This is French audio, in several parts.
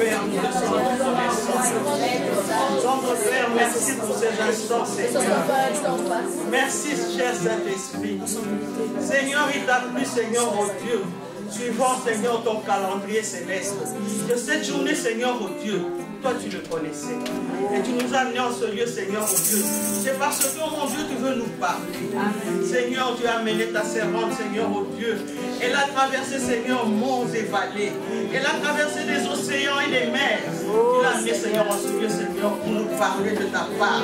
Père, nous te sommes reconnaissants. Notre Père, merci pour ces instants, Seigneur. Merci, cher Saint-Esprit. Seigneur, il t'a plu, Seigneur, oh Dieu, suivant, Seigneur, ton calendrier céleste. Que cette journée, Seigneur, oh Dieu, toi, tu le connaissais. Et tu nous as amenés en ce lieu, Seigneur, oh Dieu. C'est parce que, mon Dieu, tu veux nous parler. Seigneur, tu as amené ta servante, Seigneur, oh Dieu. Elle a traversé, Seigneur, monts et vallées. Elle a traversé des océans et des mers. Tu l'as amené, Seigneur, en ce lieu, Seigneur, pour nous parler de ta part.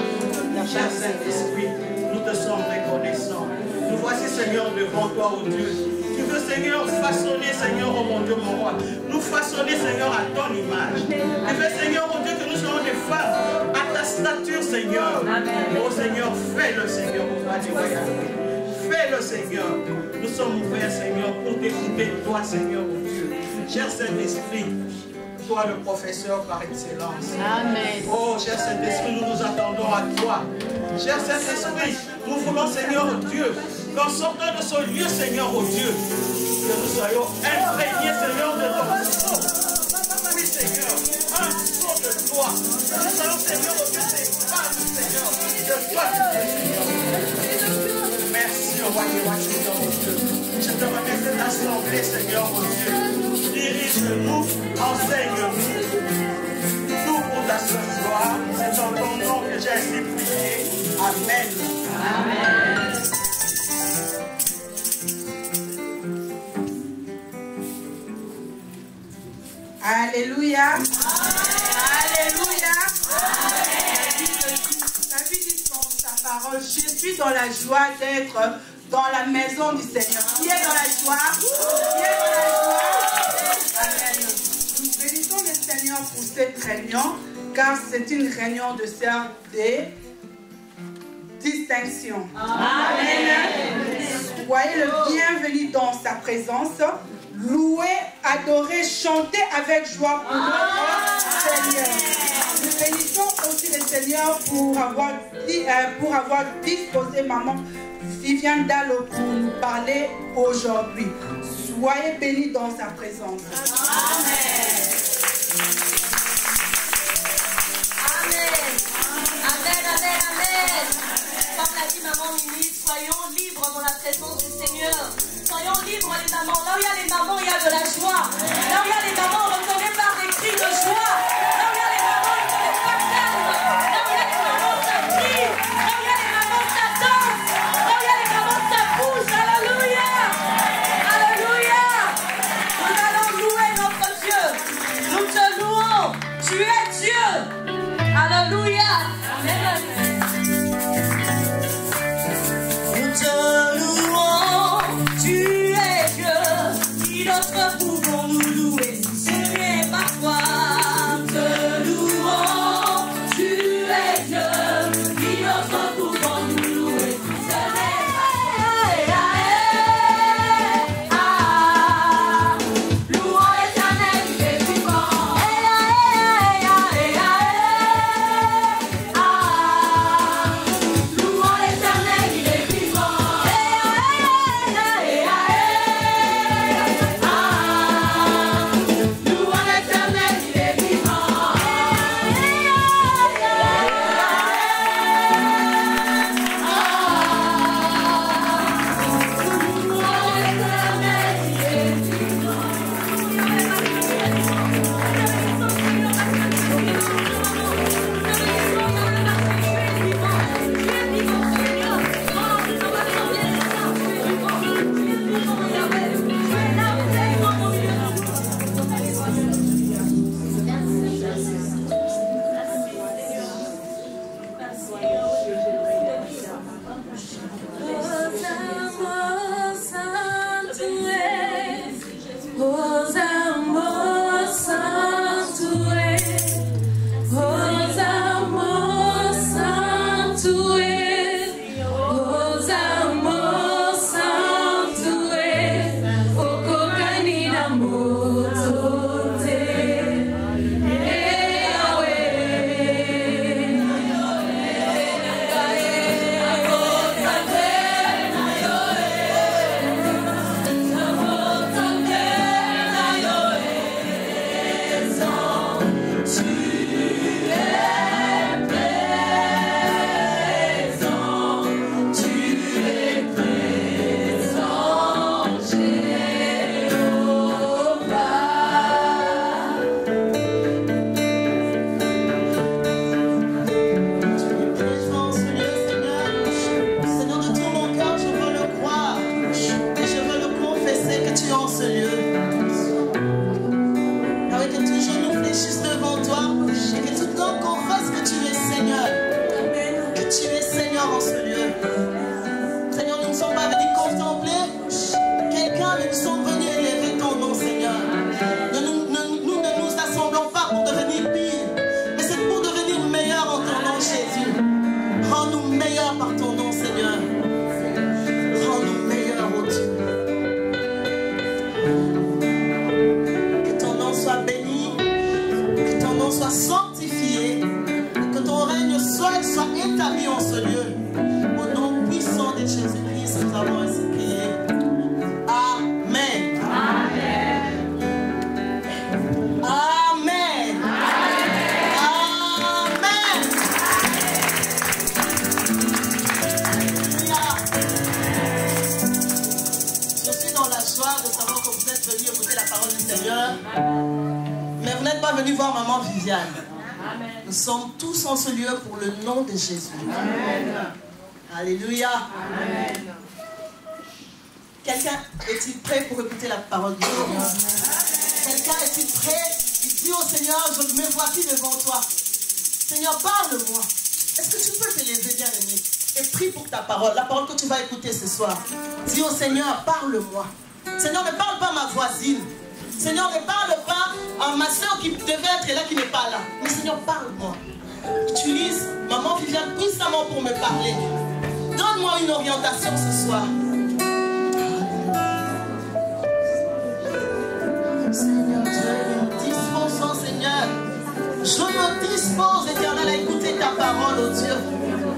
Cher Saint-Esprit, nous te sommes reconnaissants. Nous voici, Seigneur, devant toi, oh Dieu. Tu veux, Seigneur, façonner, Seigneur, oh mon Dieu, mon roi. Nous façonner, Seigneur, à ton image. Tu veux, Seigneur, oh Dieu, que nous soyons des femmes à ta stature, Seigneur. Oh Seigneur, fais-le, Seigneur, au roi du royaume. Fais-le, Seigneur. Nous sommes ouverts, Seigneur, pour t'écouter, toi, Seigneur, oh Dieu. Cher Saint-Esprit, toi, le professeur par excellence. Amen. Oh, cher Saint-Esprit, nous nous attendons à toi. Cher Saint-Esprit, nous voulons, Seigneur, oh Dieu, qu'en sortant de ce lieu, Seigneur, oh Dieu, que nous soyons imprégnés, Seigneur, de ton sceau. Oui, Seigneur, un sceau de toi. Que nous soyons, Seigneur, oh Dieu, des femmes, Seigneur, de toi, Seigneur. Merci, au roi des rois, Seigneur, oh Dieu. Je te remets cette assemblée, Seigneur, oh Dieu. Dirige-nous, enseigne-nous. Tout pour ta seule gloire. C'est en ton nom que j'ai ainsi prié. Amen. Amen. Alléluia. Alléluia. David dit dans sa parole, je suis dans la joie d'être dans la maison du Seigneur. Qui est dans la joie? Qui est dans la joie? Amen. Nous bénissons le Seigneur pour cette réunion, car c'est une réunion de sœurs des distinctions. Amen. Soyez le bienvenu dans sa présence. Louer, adorer, chanter avec joie pour notre Seigneur. Nous bénissons aussi le Seigneur pour avoir disposé maman Viviane Dallo pour nous parler aujourd'hui. Soyez bénis dans sa présence. Amen. Amen, amen, amen. Comme l'a dit maman Mimi, soyons libres dans la présence du Seigneur. Soyons libres les mamans. Là où il y a les mamans, il y a de la joie. Là où il y a les mamans, on reconnaît par des cris de joie. Là où il y a les mamans, on ne connaît pas calme. Là où il y a les mamans, ça crie. Là où il y a les mamans, ça danse. Là où il y a les mamans, ça pousse. Alléluia. Alléluia. Nous allons louer notre Dieu. Nous te louons. Tu es Dieu. Alléluia. Amen. Nous te louons. Tu es Dieu, qui d'autres pouvons nous louer, ce n'est pas toi. Te louons, tu es Dieu, qui d'autres pouvons nous louer, ce n'est pas toi. Louons l'Éternel, il est vivant. meilleur en ce lieu. Seigneur, nous ne sommes pas venus contempler quelqu'un, mais nous sommes venus élever ton nom, Seigneur. Nous ne nous assemblons pas pour devenir pire, mais c'est pour devenir meilleur en ton nom, Jésus. Rends-nous meilleurs par ton nom, Seigneur. Rends-nous meilleurs, ô Dieu. Que ton nom soit béni, que ton nom soit sanctifié, et que ton règne soit établi en ce lieu. Au nom puissant de Jésus-Christ, nous avons ainsi prié. Amen. Amen. Amen. Amen. Je suis dans la joie de savoir que vous êtes venus écouter la parole du Seigneur. Mais vous n'êtes pas venus voir maman Viviane. Amen. Nous sommes tous en ce lieu pour le nom de Jésus. Amen. Alléluia. Amen. Quelqu'un est-il prêt pour écouter la parole du Seigneur? Quelqu'un est-il prêt? Il dit au Seigneur, je me voici devant toi. Seigneur, parle-moi. Est-ce que tu peux t'élever, bien-aimé, et prie pour ta parole, la parole que tu vas écouter ce soir. Dis au Seigneur, parle-moi. Seigneur, ne parle pas à ma voisine. Seigneur, ne parle pas à ma soeur qui devait être là, qui n'est pas là. Mais Seigneur, parle-moi. Utilise maman Viviane puissamment pour me parler. Donne-moi une orientation ce soir. Seigneur Dieu, nous disposons, Seigneur. Je me dispose, Éternel, à écouter ta parole, oh Dieu.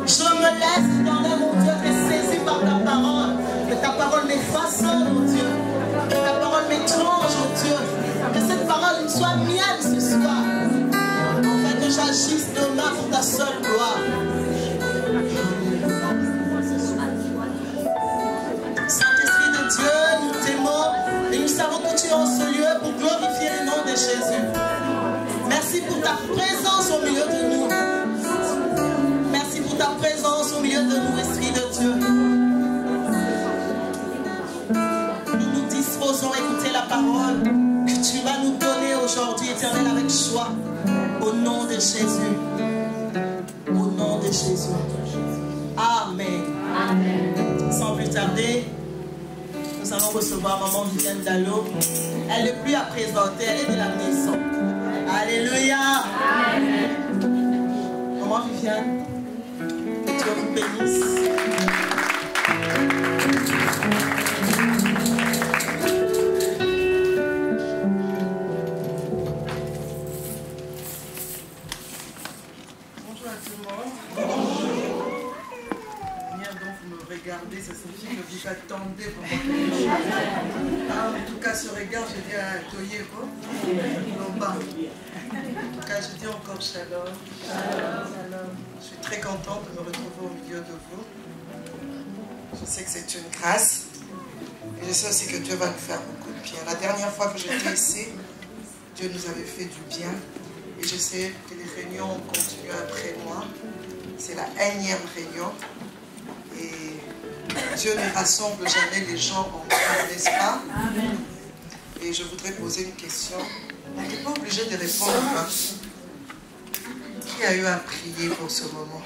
Je me laisse, Éternel, mon Dieu, être saisi par ta parole. Que ta parole m'effaçonne, oh Dieu. Que ta parole m'étrange, oh Dieu. Que cette parole soit mienne ce soir. Afin que j'agisse demain pour ta seule gloire. Saint-Esprit de Dieu, nous t'aimons et nous savons que tu es en ce lieu pour glorifier le nom de Jésus. Merci pour ta présence au milieu de nous. Merci pour ta présence au milieu de nous, Esprit de Dieu. Nous nous disposons à écouter la parole que tu vas nous donner aujourd'hui, Éternel, avec joie. Au nom de Jésus. Au nom de Jésus. Amen. Amen. Sans plus tarder, nous allons recevoir maman Viviane Dallot. Elle n'est plus à présenter, elle est de la maison. Alléluia. Amen. Maman Viviane, que Dieu vous bénisse. Bonjour à tout le monde. Bonjour. La manière dont vous me regardez, ça signifie que vous attendez pour moi. En tout cas, ce regard, je dis à Toyeko, Loba. En tout cas, je dis encore shalom. Shalom. Je suis très contente de me retrouver au milieu de vous. Je sais que c'est une grâce. Et je sais aussi que Dieu va nous faire beaucoup de bien. La dernière fois que j'étais ici, Dieu nous avait fait du bien. Et je sais que les réunions continuent après moi. C'est la 1e réunion. Et Dieu ne rassemble jamais les gens en train, n'est-ce pas? Et je voudrais poser une question. On n'est pas obligé de répondre. Hein? Qui a eu à prier pour ce moment?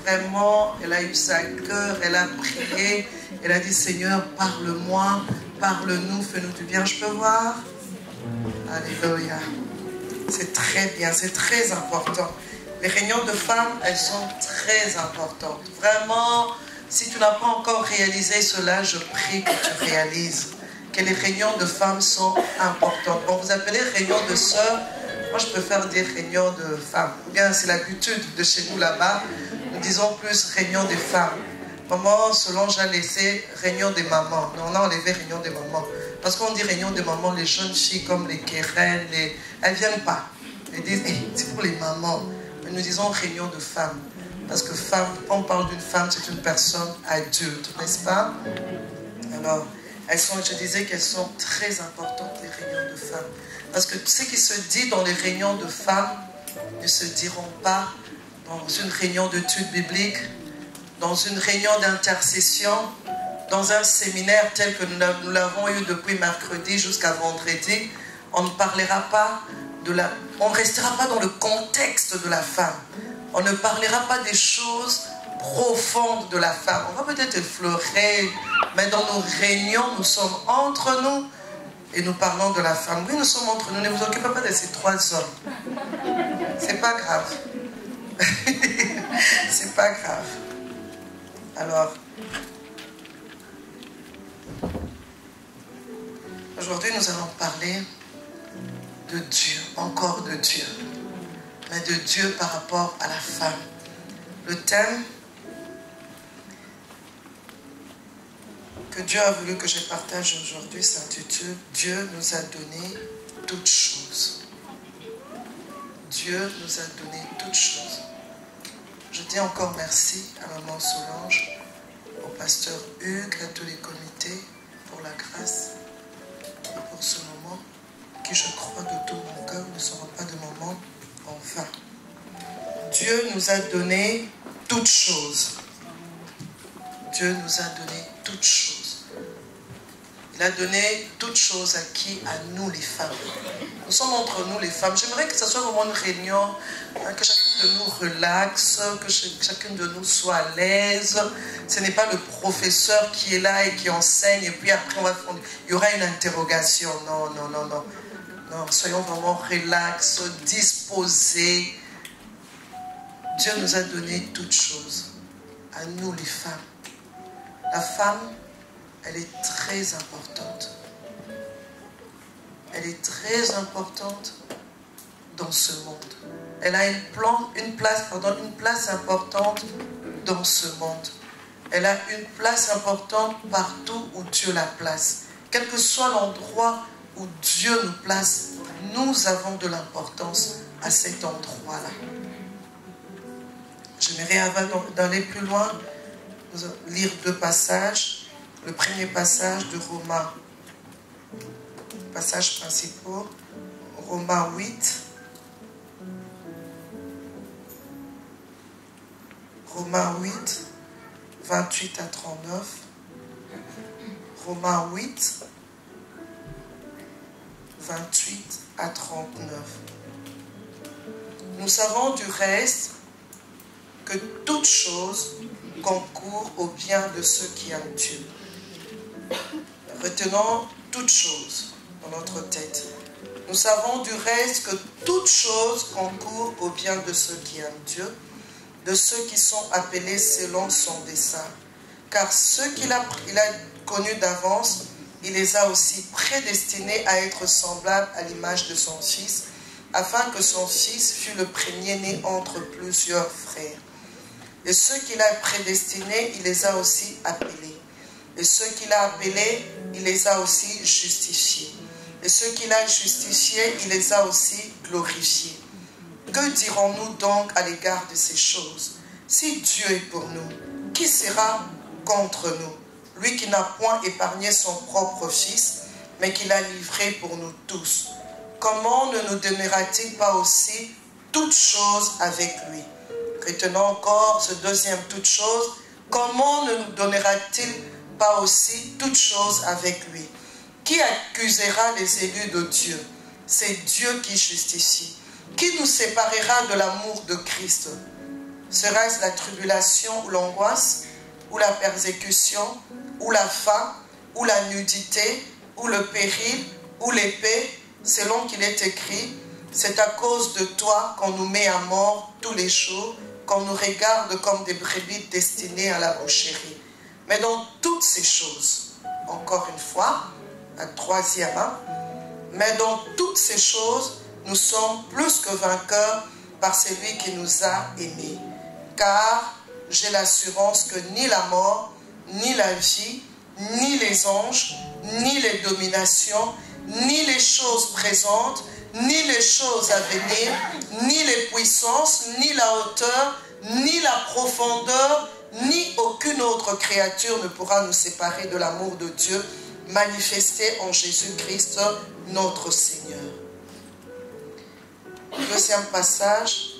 Vraiment, elle a eu ça à cœur, elle a prié, elle a dit Seigneur, parle-moi, parle-nous, fais-nous du bien. Je peux voir? Alléluia. C'est très bien, c'est très important. Les réunions de femmes, elles sont très importantes. Vraiment, si tu n'as pas encore réalisé cela, je prie que tu réalises que les réunions de femmes sont importantes. Bon, vous appelez réunions de sœurs, moi je préfère dire réunions de femmes. Ou bien c'est l'habitude de chez nous là-bas, nous disons plus réunions des femmes. Maman, Solange a laissé réunion des mamans. Mais on a enlevé réunion des mamans. Parce qu'on dit réunion des mamans, les jeunes filles comme les Keren, elles ne viennent pas. Elles disent, hey, c'est pour les mamans. Mais nous disons réunion de femmes. Parce que femme, quand on parle d'une femme, c'est une personne adulte, n'est-ce pas? Alors, je disais qu'elles sont très importantes, les réunions de femmes. Parce que ce qui se dit dans les réunions de femmes ne se diront pas dans une réunion d'études bibliques, dans une réunion d'intercession, dans un séminaire tel que nous l'avons eu depuis mercredi jusqu'à vendredi. On ne parlera pas on ne restera pas dans le contexte de la femme. On ne parlera pas des choses profondes de la femme. On va peut-être effleurer, mais dans nos réunions, nous sommes entre nous et nous parlons de la femme. Oui, nous sommes entre nous. Ne vous occupez pas de ces 3 hommes. C'est pas grave. C'est pas grave. Alors, aujourd'hui, nous allons parler de Dieu, encore de Dieu, mais de Dieu par rapport à la femme. Le thème que Dieu a voulu que je partage aujourd'hui s'intitule « Dieu nous a donné toutes choses ». Dieu nous a donné toutes choses. Je dis encore merci à Maman Solange, au pasteur Hugues, à tous les comités pour la grâce et pour ce moment qui, je crois de tout mon cœur, ne sera pas de moment en vain. Dieu nous a donné toutes choses. Dieu nous a donné toutes choses. Il a donné toutes choses à qui? À nous les femmes. Nous sommes entre nous les femmes. J'aimerais que ce soit vraiment une réunion, que chacune de nous relaxe, que chacune de nous soit à l'aise. Ce n'est pas le professeur qui est là et qui enseigne et puis après il y aura une interrogation. Non, non, non, non. Non, soyons vraiment relax, disposés. Dieu nous a donné toutes choses. À nous les femmes. La femme, elle est très importante. Elle est très importante dans ce monde. Elle a une place importante dans ce monde. Elle a une place importante partout où Dieu la place. Quel que soit l'endroit où Dieu nous place, nous avons de l'importance à cet endroit-là. J'aimerais, avant d'aller plus loin, lire 2 passages. Le premier passage de Romains, passage principal, Romains 8. Romains 8, 28 à 39. Romains 8, 28 à 39. Nous savons du reste que toute chose concourt au bien de ceux qui aiment Dieu. Retenons toutes choses dans notre tête. Nous savons du reste que toute chose concourt au bien de ceux qui aiment Dieu, de ceux qui sont appelés selon son dessein. Car ceux qu'il a connus d'avance, il les a aussi prédestinés à être semblables à l'image de son Fils, afin que son Fils fût le premier-né entre plusieurs frères. Et ceux qu'il a prédestinés, il les a aussi appelés. Et ceux qu'il a appelés, il les a aussi justifiés. Et ceux qu'il a justifiés, il les a aussi glorifiés. Que dirons-nous donc à l'égard de ces choses? Si Dieu est pour nous, qui sera contre nous? Lui qui n'a point épargné son propre Fils, mais qui l'a livré pour nous tous. Comment ne nous donnera-t-il pas aussi toutes choses avec lui? Retenons encore ce deuxième toute chose. Comment ne nous donnera-t-il pas aussi toutes choses avec lui? Qui accusera les élus de Dieu? C'est Dieu qui justifie. Qui nous séparera de l'amour de Christ? Sera-ce la tribulation ou l'angoisse, ou la persécution, ou la faim, ou la nudité, ou le péril, ou l'épée, selon qu'il est écrit, c'est à cause de toi qu'on nous met à mort tous les jours, qu'on nous regarde comme des brebis destinées à la boucherie. Mais dans toutes ces choses, encore une fois, la troisième, mais dans toutes ces choses, nous sommes plus que vainqueurs par celui qui nous a aimés. Car j'ai l'assurance que ni la mort, ni la vie, ni les anges, ni les dominations, ni les choses présentes, ni les choses à venir, ni les puissances, ni la hauteur, ni la profondeur, ni aucune autre créature ne pourra nous séparer de l'amour de Dieu manifesté en Jésus-Christ, notre Seigneur. Deuxième passage.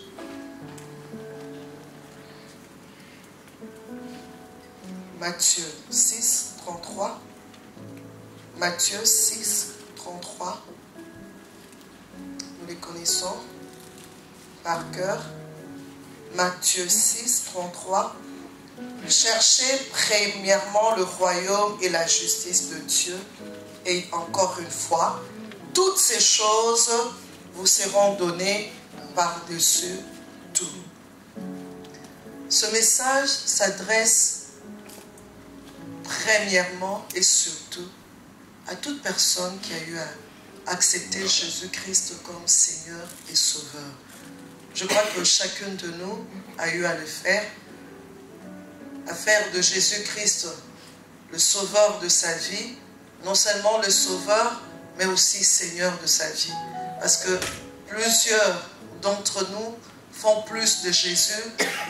Matthieu 6, 33. Matthieu 6, 33. Nous les connaissons par cœur. Matthieu 6, 33. Cherchez premièrement le royaume et la justice de Dieu. Et encore une fois, toutes ces choses vous seront données par-dessus tout. Ce message s'adresse premièrement et surtout à toute personne qui a eu à accepter Jésus-Christ comme Seigneur et Sauveur. Je crois que chacun de nous a eu à le faire, à faire de Jésus-Christ le Sauveur de sa vie, non seulement le Sauveur, mais aussi Seigneur de sa vie. Parce que plusieurs d'entre nous font plus de Jésus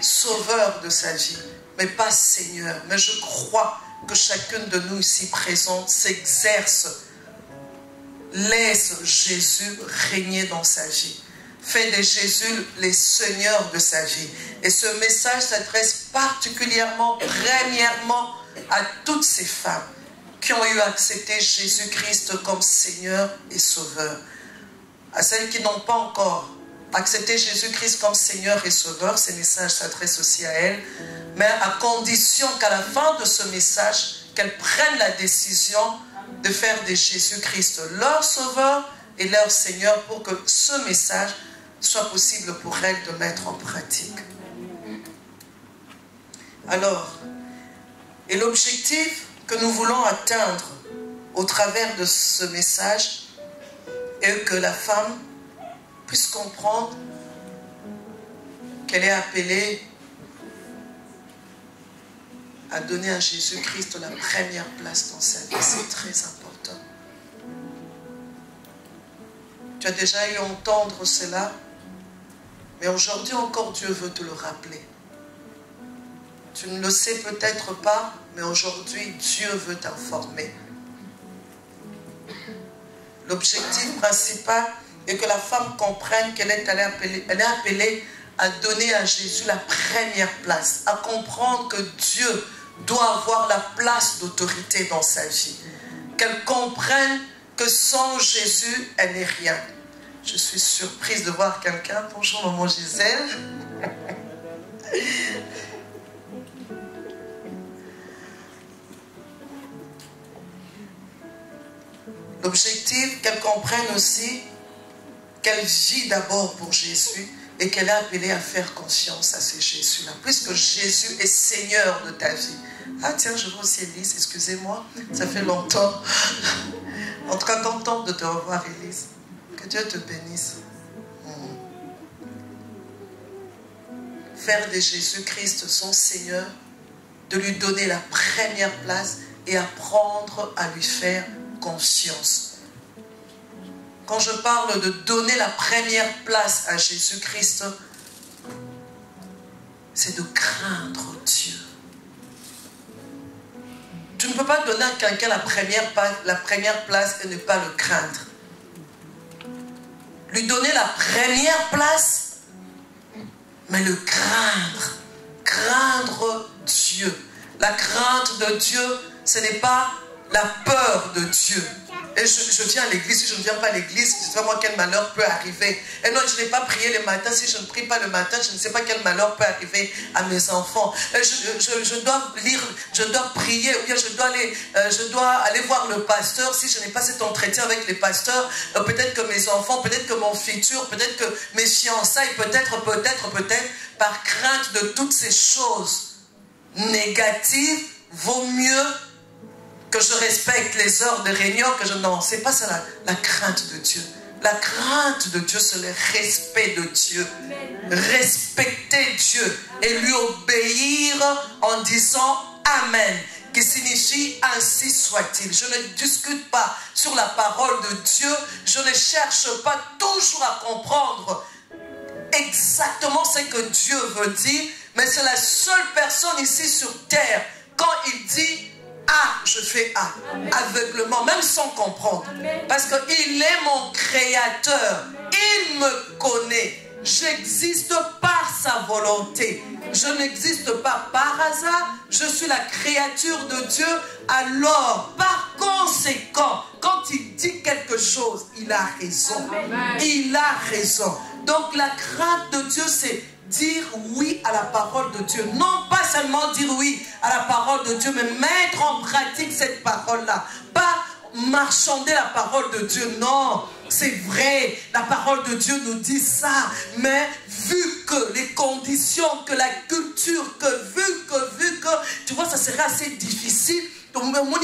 Sauveur de sa vie, mais pas Seigneur. Mais je crois que chacun de nous ici présents s'exerce, laisse Jésus régner dans sa vie, fait de Jésus les seigneurs de sa vie. Et ce message s'adresse particulièrement, premièrement, à toutes ces femmes qui ont eu à accepter Jésus-Christ comme Seigneur et Sauveur. À celles qui n'ont pas encore accepté Jésus-Christ comme Seigneur et Sauveur, ce message s'adresse aussi à elles, mais à condition qu'à la fin de ce message, qu'elles prennent la décision de faire de Jésus-Christ leur Sauveur et leur Seigneur, pour que ce message soit possible pour elles de mettre en pratique. Alors, et l'objectif que nous voulons atteindre au travers de ce message est que la femme puisse comprendre qu'elle est appelée à donner à Jésus-Christ la première place dans sa vie. C'est très important. Tu as déjà eu à entendre cela, mais aujourd'hui encore Dieu veut te le rappeler. Tu ne le sais peut-être pas, mais aujourd'hui Dieu veut t'informer. L'objectif principal est que la femme comprenne qu'elle est appelée à donner à Jésus la première place, à comprendre que Dieu doit avoir la place d'autorité dans sa vie. Qu'elle comprenne que sans Jésus, elle n'est rien. Je suis surprise de voir quelqu'un. Bonjour maman Gisèle. L'objectif, qu'elle comprenne aussi qu'elle vit d'abord pour Jésus et qu'elle est appelée à faire confiance à ce Jésus-là. Puisque Jésus est Seigneur de ta vie. Ah tiens, je vois aussi Élise, excusez-moi, ça fait longtemps. En tout cas, contente de te revoir, Élise. Que Dieu te bénisse. Faire de Jésus-Christ son Seigneur, de lui donner la première place et apprendre à lui faire confiance. Quand je parle de donner la première place à Jésus-Christ, c'est de craindre Dieu. Tu ne peux pas donner à quelqu'un la première place et ne pas le craindre. Lui donner la première place, mais le craindre. Craindre Dieu. La crainte de Dieu, ce n'est pas la peur de Dieu. Et je viens à l'église, si je ne viens pas à l'église, je ne sais pas moi quel malheur peut arriver. Et non, je n'ai pas prié le matin, si je ne prie pas le matin, je ne sais pas quel malheur peut arriver à mes enfants. Et je dois lire, je dois prier, ou bien je dois aller voir le pasteur. Si je n'ai pas cet entretien avec les pasteurs, peut-être que mes enfants, peut-être que mon futur, peut-être que mes fiançailles, peut-être, par crainte de toutes ces choses négatives, vaut mieux que je respecte les heures de réunion, que je... Non, c'est pas ça la crainte de Dieu. La crainte de Dieu, c'est le respect de Dieu. Respecter Dieu et lui obéir en disant Amen, qui signifie ainsi soit-il. Je ne discute pas sur la parole de Dieu. Je ne cherche pas toujours à comprendre exactement ce que Dieu veut dire, mais c'est la seule personne ici sur terre, quand il dit A, je fais A, aveuglement, même sans comprendre. Parce qu'il est mon créateur. Il me connaît. J'existe par sa volonté. Je n'existe pas par hasard. Je suis la créature de Dieu. Alors, par conséquent, quand il dit quelque chose, il a raison. Il a raison. Donc, la crainte de Dieu, c'est dire oui à la parole de Dieu. Non pas seulement dire oui à la parole de Dieu, mais mettre en pratique cette parole-là. Pas marchander la parole de Dieu. Non, c'est vrai, la parole de Dieu nous dit ça. Mais vu que les conditions, que la culture, vu que, tu vois, ça serait assez difficile.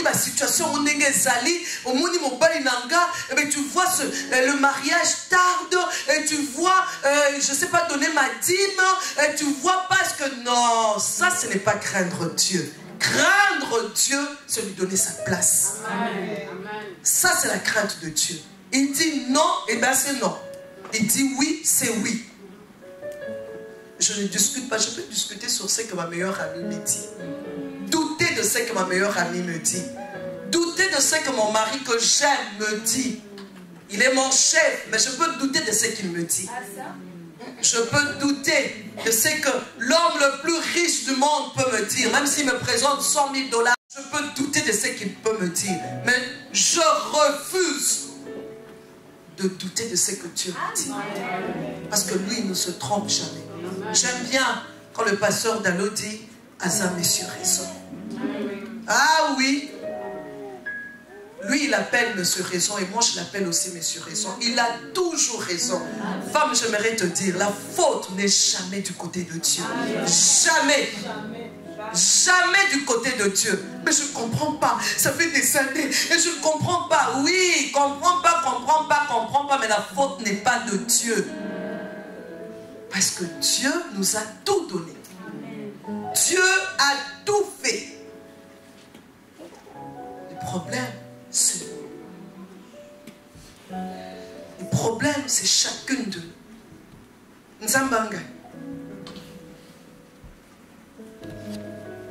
La situation tu vois le mariage tarde et tu vois je sais pas donner ma dîme et tu vois parce que non, ça ce n'est pas craindre Dieu. Craindre Dieu, c'est lui donner sa place. Amen. Ça c'est la crainte de Dieu. Il dit non, et bien c'est non. Il dit oui, c'est oui. Je ne discute pas, je peux discuter sur ce que ma meilleure amie me dit. Douter de ce que ma meilleure amie me dit. Douter de ce que mon mari que j'aime me dit. Il est mon chef, mais je peux douter de ce qu'il me dit. Je peux douter de ce que l'homme le plus riche du monde peut me dire. Même s'il me présente 100 000 $, je peux douter de ce qu'il peut me dire. Mais je refuse de douter de ce que Dieu me dit. Parce que lui, il ne se trompe jamais. J'aime bien quand le pasteur Dalo dit « Asa, monsieur raison ». Ah oui. Lui, il appelle monsieur raison et moi, je l'appelle aussi monsieur raison. Il a toujours raison. Femme, j'aimerais te dire, la faute n'est jamais du côté de Dieu. Jamais. Jamais du côté de Dieu. Mais je ne comprends pas. Ça fait des années et je ne comprends pas. Oui, comprends pas. Mais la faute n'est pas de Dieu. Parce que Dieu nous a tout donné. Dieu a tout fait. Le problème, c'est nous. Le problème, c'est chacune de nous. Nzambanga.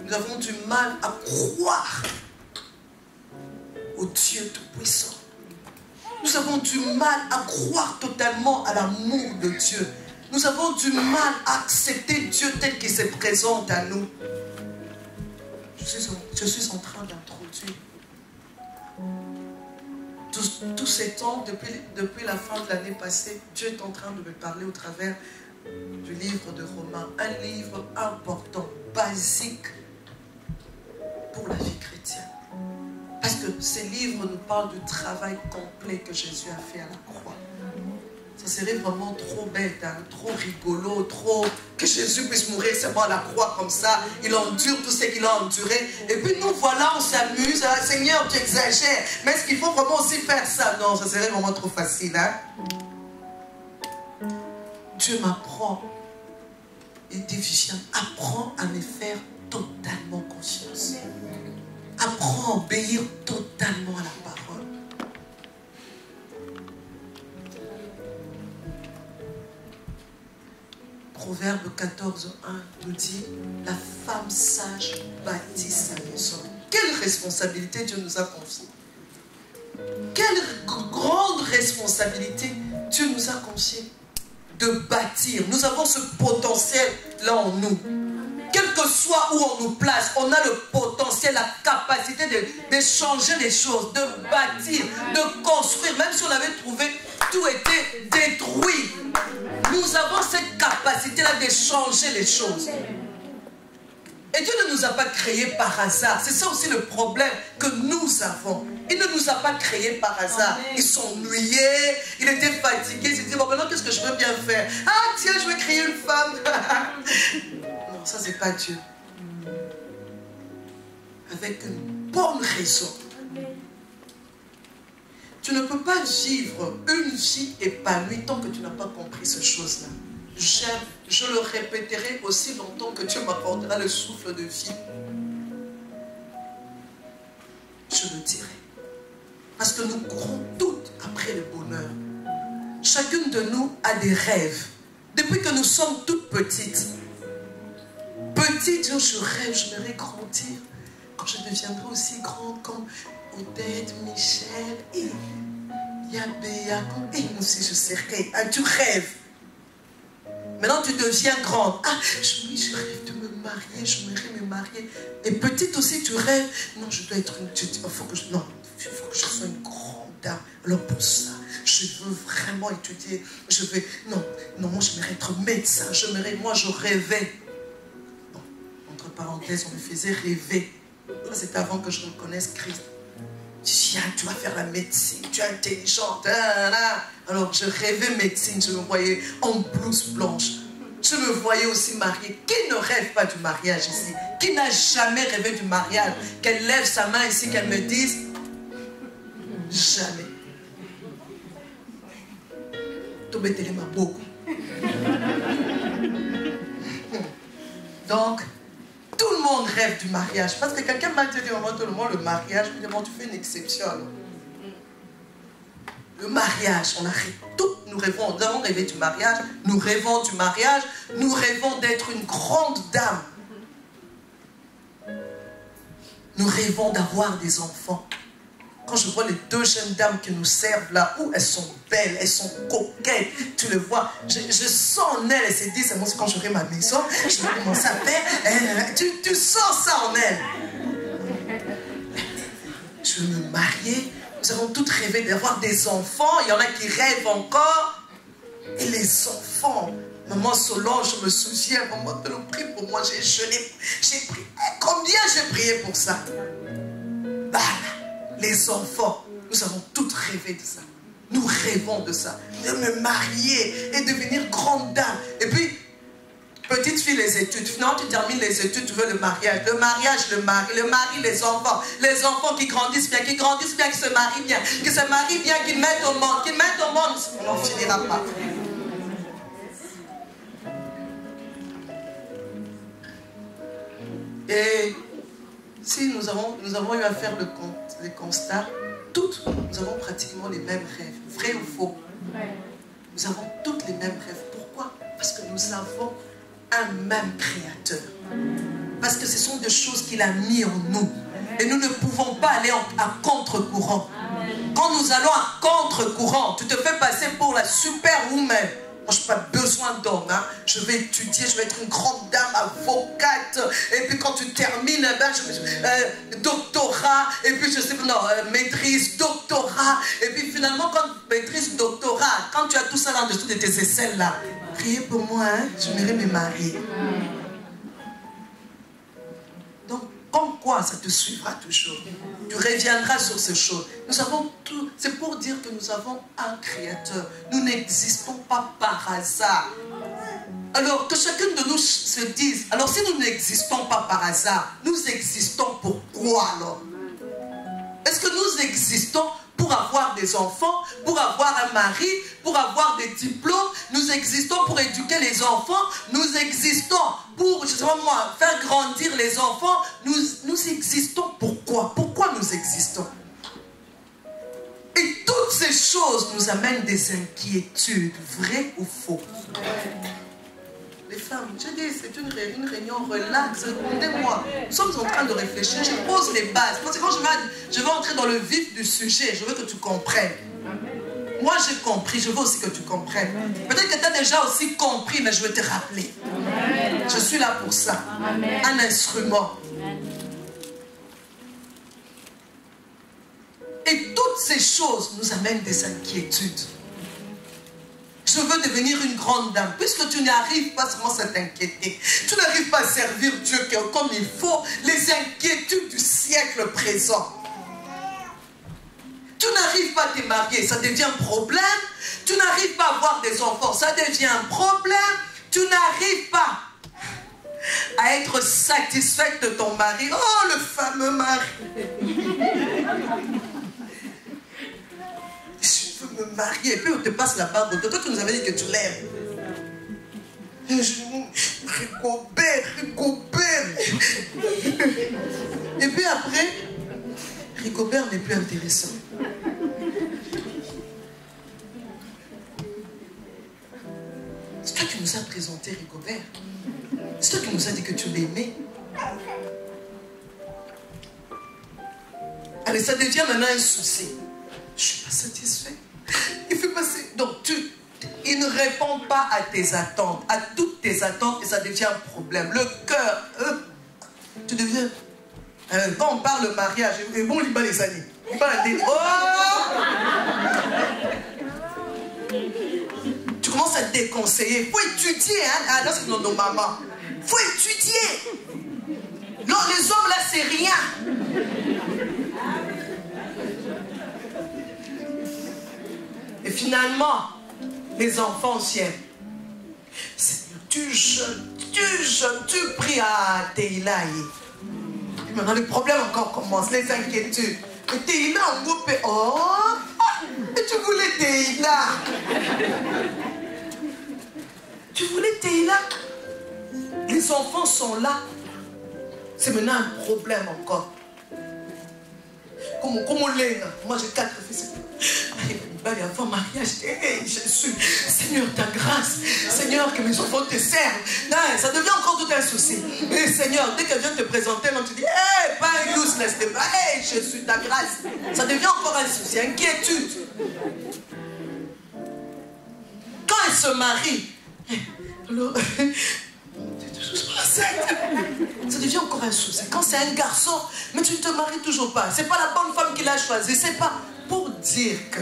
Nous avons du mal à croire au Dieu Tout-Puissant. Nous avons du mal à croire totalement à l'amour de Dieu. Nous avons du mal à accepter Dieu tel qu'il se présente à nous. Je suis en train d'introduire tous ces temps, depuis la fin de l'année passée, Dieu est en train de me parler au travers du livre de Romains. Un livre important, basique pour la vie chrétienne. Parce que ces livres nous parlent du travail complet que Jésus a fait à la croix. Ça serait vraiment trop bête, hein, trop rigolo, trop... Que Jésus puisse mourir seulement à la croix comme ça. Il endure tout ce qu'il a enduré. Et puis nous, voilà, on s'amuse. Ah, Seigneur, tu exagères. Mais est-ce qu'il faut vraiment aussi faire ça? Non, ça serait vraiment trop facile. Hein? Dieu m'apprend. Il dit, viens, apprends à me faire totalement confiance. Apprends à obéir totalement à la parole. Proverbe 14:1 nous dit, la femme sage bâtit sa maison. Quelle responsabilité Dieu nous a confiée. Quelle grande responsabilité Dieu nous a confiée de bâtir. Nous avons ce potentiel-là en nous. Quel que soit où on nous place, on a le potentiel, la capacité de changer les choses, de bâtir, de construire. Même si on avait trouvé, tout était détruit. Nous avons cette capacité-là de changer les choses. Et Dieu ne nous a pas créés par hasard. C'est ça aussi le problème que nous avons. Il ne nous a pas créés par hasard. Il s'ennuyait, il était fatigué. Il s'est dit, bon, maintenant, qu'est-ce que je veux bien faire? Ah, tiens, je vais créer une femme. Non, ça, c'est pas Dieu. Avec une bonne raison. Tu ne peux pas vivre une vie épanouie tant que tu n'as pas compris ces choses-là. Je le répéterai aussi longtemps que Dieu m'apportera le souffle de vie. Je le dirai. Parce que nous courons toutes après le bonheur. Chacune de nous a des rêves. Depuis que nous sommes toutes petites. Petite, je rêve, je vais grandir. Quand je deviendrai aussi grande comme Odette, Michel et Yabéa. Et moi aussi je serai. Ah, tu rêves. Maintenant tu deviens grande. Ah, je rêve de me marier, je voudrais me marier. Et petite aussi tu rêves. Non, je dois être une... Il faut que je sois une grande dame. Alors pour ça, je je veux vraiment étudier, non, moi j'aimerais être médecin, moi je rêvais. Bon, entre parenthèses, on me faisait rêver. Ça c'était avant que je reconnaisse Christ. Je dis, viens, tu vas faire la médecine, tu es intelligente. Alors je rêvais médecine, je me voyais en blouse blanche. Je me voyais aussi mariée. Qui ne rêve pas du mariage ici? Qui n'a jamais rêvé du mariage? Qu'elle lève sa main ici, qu'elle me dise, jamais. Tobetele m'a beaucoup. Donc, tout le monde rêve du mariage. Parce que quelqu'un m'a dit, tout le monde, le mariage. Je me dis, bon, tu fais une exception alors. Le mariage, on arrête tout. Nous rêvons, nous avons rêvé du mariage. Nous rêvons du mariage. Nous rêvons d'être une grande dame. Nous rêvons d'avoir des enfants. Quand je vois les deux jeunes dames qui nous servent là, où elles sont belles, elles sont coquettes, tu le vois, je sens en elles, elles se disent, moi quand j'aurai ma maison, je vais commencer à faire, tu sens ça en elles. Je veux me marier, nous avons toutes rêvé d'avoir des enfants, il y en a qui rêvent encore, et les enfants, maman Solange, je me souviens, maman te le prie pour moi, j'ai jeûné, j'ai prié, combien j'ai prié pour ça? Bah, les enfants, nous avons toutes rêvé de ça. Nous rêvons de ça. De me marier et devenir grande dame. Et puis, petite fille, les études. Finalement, tu termines les études, tu veux le mariage. Le mariage, le mari, les enfants. Les enfants qui grandissent bien, qui se marient bien, qui se marient bien, qui mettent au monde, On n'en finira pas. Et si nous avons eu à faire le constat, toutes, nous avons pratiquement les mêmes rêves, vrai ou faux? Nous avons toutes les mêmes rêves. Pourquoi? Parce que nous avons un même Créateur. Parce que ce sont des choses qu'il a mis en nous. Et nous ne pouvons pas aller à contre-courant. Quand nous allons à contre-courant, tu te fais passer pour la super-woman. Moi, je n'ai pas besoin d'homme. Hein. Je vais étudier, je vais être une grande dame, avocate. Et puis quand tu termines, doctorat. Et puis je sais pas, non, maîtrise, doctorat. Et puis finalement, quand maîtrise, doctorat, quand tu as tout ça là en dessous de tes aisselles là, priez pour moi, hein, j'aimerais me marier. Donc, comme quoi ça te suivra toujours. Tu reviendras sur ces choses. Nous avons tout. C'est pour dire que nous avons un Créateur. Nous n'existons pas par hasard. Alors que chacun de nous se dise, alors si nous n'existons pas par hasard, nous existons pour quoi alors? Est-ce que nous existons pour avoir des enfants, pour avoir un mari, pour avoir des diplômes? Nous existons pour éduquer les enfants. Nous existons pour, justement, faire grandir les enfants. Nous existons pourquoi? Pourquoi nous existons? Et toutes ces choses nous amènent des inquiétudes, vraies ou faux. Les femmes, je dis, c'est une réunion relax, répondez-moi. Nous sommes en train de réfléchir, je pose les bases. Parce que quand je vais entrer dans le vif du sujet, je veux que tu comprennes. Moi, j'ai compris, je veux aussi que tu comprennes. Peut-être que tu as déjà aussi compris, mais je veux te rappeler. Je suis là pour ça. Un instrument. Et toutes ces choses nous amènent des inquiétudes. Je veux devenir une grande dame. Puisque tu n'arrives pas seulement à t'inquiéter, tu n'arrives pas à servir Dieu comme il faut, les inquiétudes du siècle présent. Tu n'arrives pas à te marier, ça devient un problème. Tu n'arrives pas à avoir des enfants, ça devient un problème. Tu n'arrives pas à être satisfaite de ton mari. Oh, le fameux mari. Je veux me marier. Et puis on te passe la barbe. Toi, tu nous avais dit que tu l'aimes. Rigobert. Et puis après, Rigobert n'est plus intéressant. C'est toi qui nous as présenté Rigobert. C'est toi qui nous as dit que tu l'aimais. Allez, ça devient maintenant un souci. Je ne suis pas satisfait. Il fait passer. Donc, il ne répond pas à tes attentes, à toutes tes attentes, et ça devient un problème. Le cœur, tu deviens. Quand on parle de mariage, et bon, il bat les années. Il parle des. Oh! commences à te déconseiller. Il faut étudier, hein. Ah non, c'est nos mamans. Il faut étudier. Non, les hommes là, c'est rien. Et finalement, les enfants aussi, Seigneur, tu jeûnes, tu pries à Teila. Maintenant, le problème encore commence, les inquiétudes. Et Teila en groupe, oh, et tu voulais Teila. Tu voulais Teila. Les enfants sont là. C'est maintenant un problème encore. Comme on l'est, moi j'ai 4 fils. Il va y avoir mariage. Hey, Jésus, Seigneur, ta grâce. Seigneur, que mes enfants te servent. Non, ça devient encore tout un souci. Et Seigneur, dès qu'elle vient te présenter, tu dis, hey, pas un useless, hey, Jésus, ta grâce. Ça devient encore un souci, inquiétude. Quand elle se marie, alors, ça devient encore un souci. Quand c'est un garçon, mais tu ne te maries toujours pas. C'est pas la bonne femme qu'il a choisie. C'est pas pour dire que...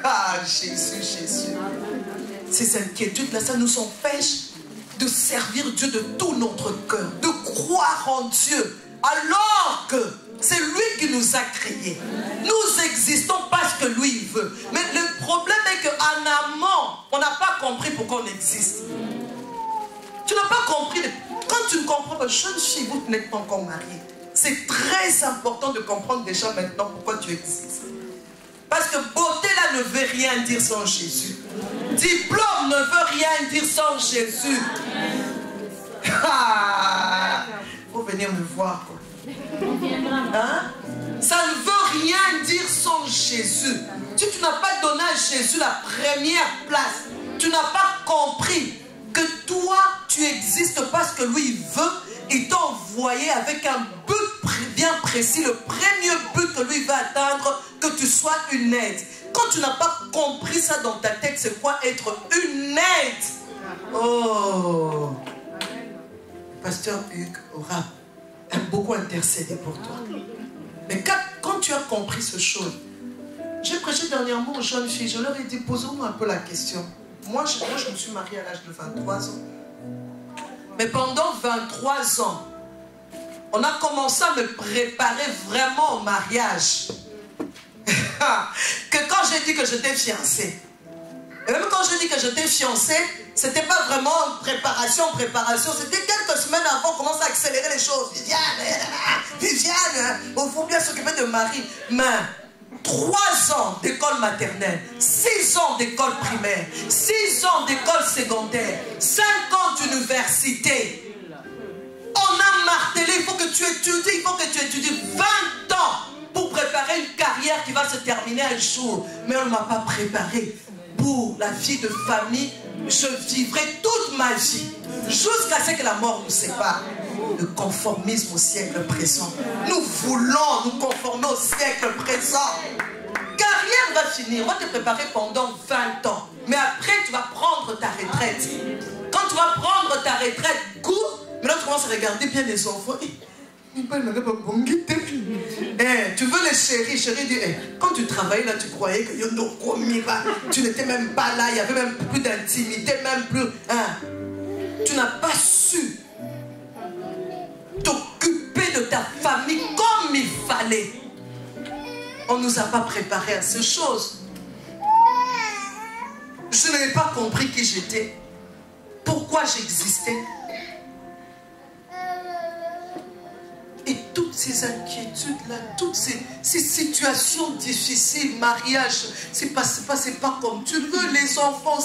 Ah, Jésus, Jésus. Ces inquiétudes-là, ça nous empêche de servir Dieu de tout notre cœur, de croire en Dieu, alors que c'est lui qui nous a créés. Nous existons parce que lui veut. Mais le problème est qu'en amont, on n'a pas compris pourquoi on existe. Tu n'as pas compris. Quand tu ne comprends pas, jeune fille, vous n'êtes pas encore mariée. C'est très important de comprendre déjà maintenant pourquoi tu existes. Parce que beauté là ne veut rien dire sans Jésus. Diplôme ne veut rien dire sans Jésus. Ah, faut venir me voir, quoi. Hein? Ça ne veut rien dire sans Jésus. Si tu n'as pas donné à Jésus la première place, tu n'as pas compris que toi, tu existes parce que lui veut. Il t'a envoyé avec un but bien précis. Le premier but que lui veut atteindre, que tu sois une aide. Quand tu n'as pas compris ça dans ta tête, c'est quoi être une aide? Oh, Pasteur Hugues aura beaucoup intercédé pour toi. Mais quand tu as compris ce chose, j'ai prêché dernièrement aux jeunes filles, je leur ai dit, posez-nous un peu la question. Moi, je me suis mariée à l'âge de 23 ans. Mais pendant 23 ans, on a commencé à me préparer vraiment au mariage. Que quand j'ai dit que j'étais fiancée, et même quand j'ai dit que j'étais fiancée, c'était pas vraiment préparation, c'était quelques semaines avant qu'on commence à accélérer les choses. Viviane, il faut bien s'occuper de Marie. Mais 3 ans d'école maternelle, 6 ans d'école primaire, 6 ans d'école secondaire, 5 ans d'université. On a martelé, il faut que tu étudies 20 ans pour préparer une carrière qui va se terminer un jour. Mais on ne m'a pas préparé pour la vie de famille. Je vivrai toute ma vie jusqu'à ce que la mort nous sépare. Le conformisme au siècle présent. Nous voulons nous conformer au siècle présent. Carrière va finir, on va te préparer pendant 20 ans. Mais après, tu vas prendre ta retraite. Quand tu vas prendre ta retraite, maintenant tu commences à regarder bien les enfants. Tu veux les chéris, quand tu travaillais là, tu croyais que tu n'étais même pas là, il n'y avait même plus d'intimité, même plus. Tu n'as pas su t'occuper de ta famille comme il fallait. On ne nous a pas préparé à ces choses. Je n'avais pas compris qui j'étais, pourquoi j'existais. Et toutes ces inquiétudes-là, toutes ces situations difficiles, mariage, c'est pas comme tu le veux, les enfants,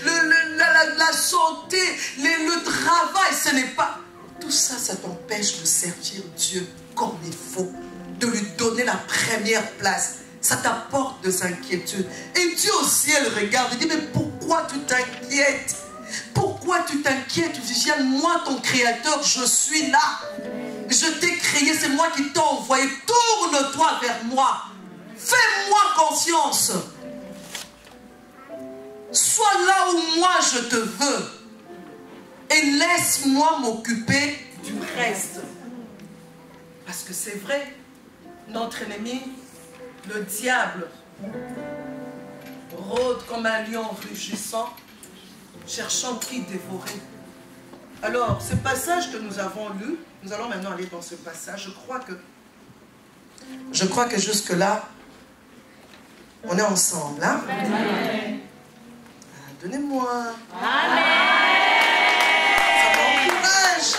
la santé, le travail, ce n'est pas... Tout ça, ça t'empêche de servir Dieu comme il faut, de lui donner la première place. Ça t'apporte des inquiétudes. Et Dieu au ciel regarde et dit, mais pourquoi tu t'inquiètes? Pourquoi tu t'inquiètes, Viviane? Moi, ton créateur, je suis là. Je t'ai créé, c'est moi qui t'ai envoyé. Tourne-toi vers moi. Fais-moi confiance. Sois là où moi je te veux. Et laisse-moi m'occuper du reste. Parce que c'est vrai, notre ennemi, le diable, rôde comme un lion rugissant, cherchant qui dévorer. Alors, ce passage que nous avons lu, nous allons maintenant aller dans ce passage. Je crois que jusque-là, on est ensemble. Hein? Amen. Donnez-moi. Amen. Ça m'encourage.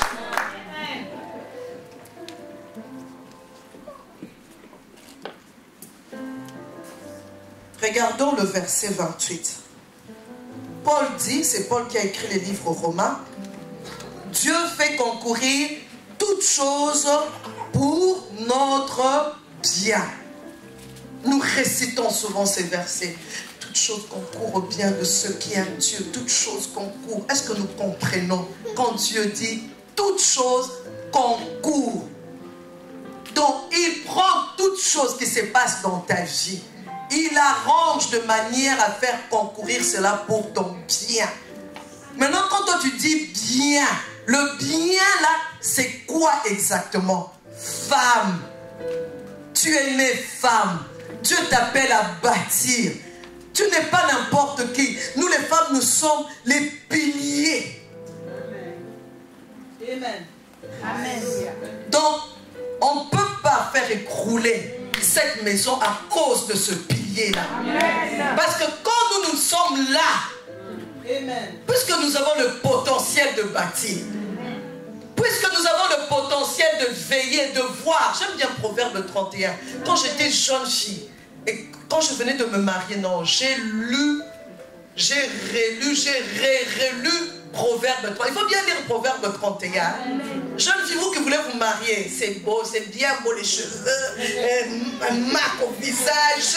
Regardons le verset 28. Paul dit, c'est Paul qui a écrit les livres romains, Dieu fait concourir toutes choses pour notre bien. Nous récitons souvent ces versets. Toutes choses concourent au bien de ceux qui aiment Dieu. Toutes choses concourent. Est-ce que nous comprenons quand Dieu dit toutes choses concourent? Donc il prend toutes choses qui se passent dans ta vie. Il arrange de manière à faire concourir cela pour ton bien. Maintenant, quand toi tu dis bien, le bien là, c'est quoi exactement? Femme. Tu es née femme. Dieu t'appelle à bâtir. Tu n'es pas n'importe qui. Nous les femmes, nous sommes les piliers. Amen. Amen. Donc, on ne peut pas faire écrouler cette maison à cause de ce pilier-là. Parce que quand nous sommes là, amen, puisque nous avons le potentiel de bâtir, puisque nous avons le potentiel de veiller, de voir. J'aime bien Proverbe 31. Quand j'étais jeune fille, et quand je venais de me marier, non, j'ai lu, j'ai relu, j'ai relu Proverbe 3. Il faut bien lire Proverbe 31. Jeune fille, vous qui voulez vous marier, c'est beau, c'est bien beau les cheveux, un marque au visage,